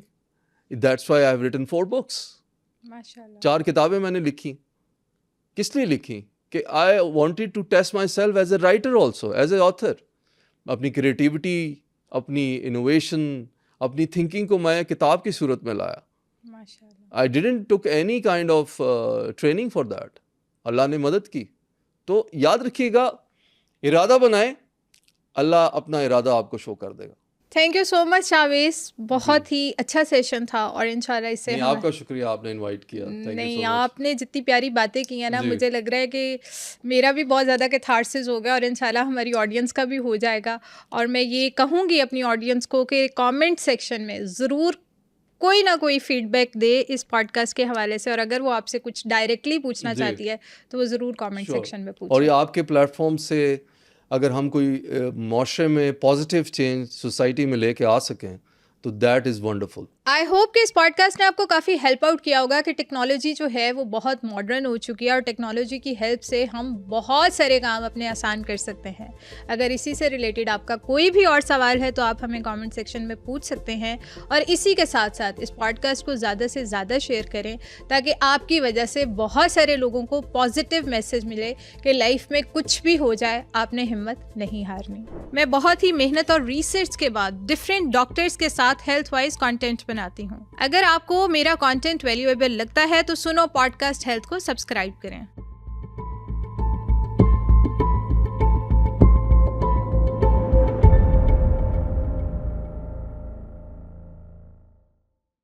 That's why I have written 4 books. माशाल्लाह. 4 किताबें मैंने लिखी. किस लिए लिखी? कि I wanted to test myself as a writer also, as a author. अपनी creativity, अपनी इनोवेशन, अपनी थिंकिंग को मैं किताब की सूरत में लाया. माशाल्लाह. I didn't took any kind of training for that. Allah ने मदद की. तो याद रखिएगा, इरादा बनाए, अल्लाह अपना इरादा आपको शो कर देगा. Thank you so much Shavez. बहुत ही अच्छा सेशन था और इंशाल्लाह इससे नहीं, आपका शुक्रिया, आपने इनवाइट किया. Thank you नहीं, so much. आपने जितनी प्यारी बातें की हैं ना, जी. मुझे लग रहा है कि मेरा भी बहुत ज़्यादा कैथार्सिस हो गया और इंशाल्लाह हमारी ऑडियंस का भी हो जाएगा. और मैं ये कहूँगी अपनी ऑडियंस को कि कमेंट सेक्शन में ज़रूर कोई ना कोई फीडबैक दे इस पॉडकास्ट के हवाले से. और अगर वो आपसे कुछ डायरेक्टली पूछना जी. चाहती है तो वो ज़रूर कमेंट Sure. सेक्शन में और पूछे. ये आपके प्लेटफॉर्म से अगर हम कोई माशरे में पॉजिटिव चेंज सोसाइटी में लेके आ सकें तो that is wonderful. I hope कि इस पॉडकास्ट ने आपको काफ़ी हेल्प आउट किया होगा कि टेक्नोलॉजी जो है वो बहुत मॉडर्न हो चुकी है और टेक्नोलॉजी की हेल्प से हम बहुत सारे काम अपने आसान कर सकते हैं. अगर इसी से रिलेटेड आपका कोई भी और सवाल है तो आप हमें कमेंट सेक्शन में पूछ सकते हैं. और इसी के साथ साथ इस पॉडकास्ट को ज़्यादा से ज़्यादा शेयर करें ताकि आपकी वजह से बहुत सारे लोगों को पॉजिटिव मैसेज मिले कि लाइफ में कुछ भी हो जाए आपने हिम्मत नहीं हारनी. मैं बहुत ही मेहनत और रिसर्च के बाद डिफरेंट डॉक्टर्स के साथ हेल्थ वाइज कंटेंट बनाती हूँ. अगर आपको मेरा कंटेंट वैल्यूएबल लगता है तो सुनो पॉडकास्ट हेल्थ को सब्सक्राइब करें.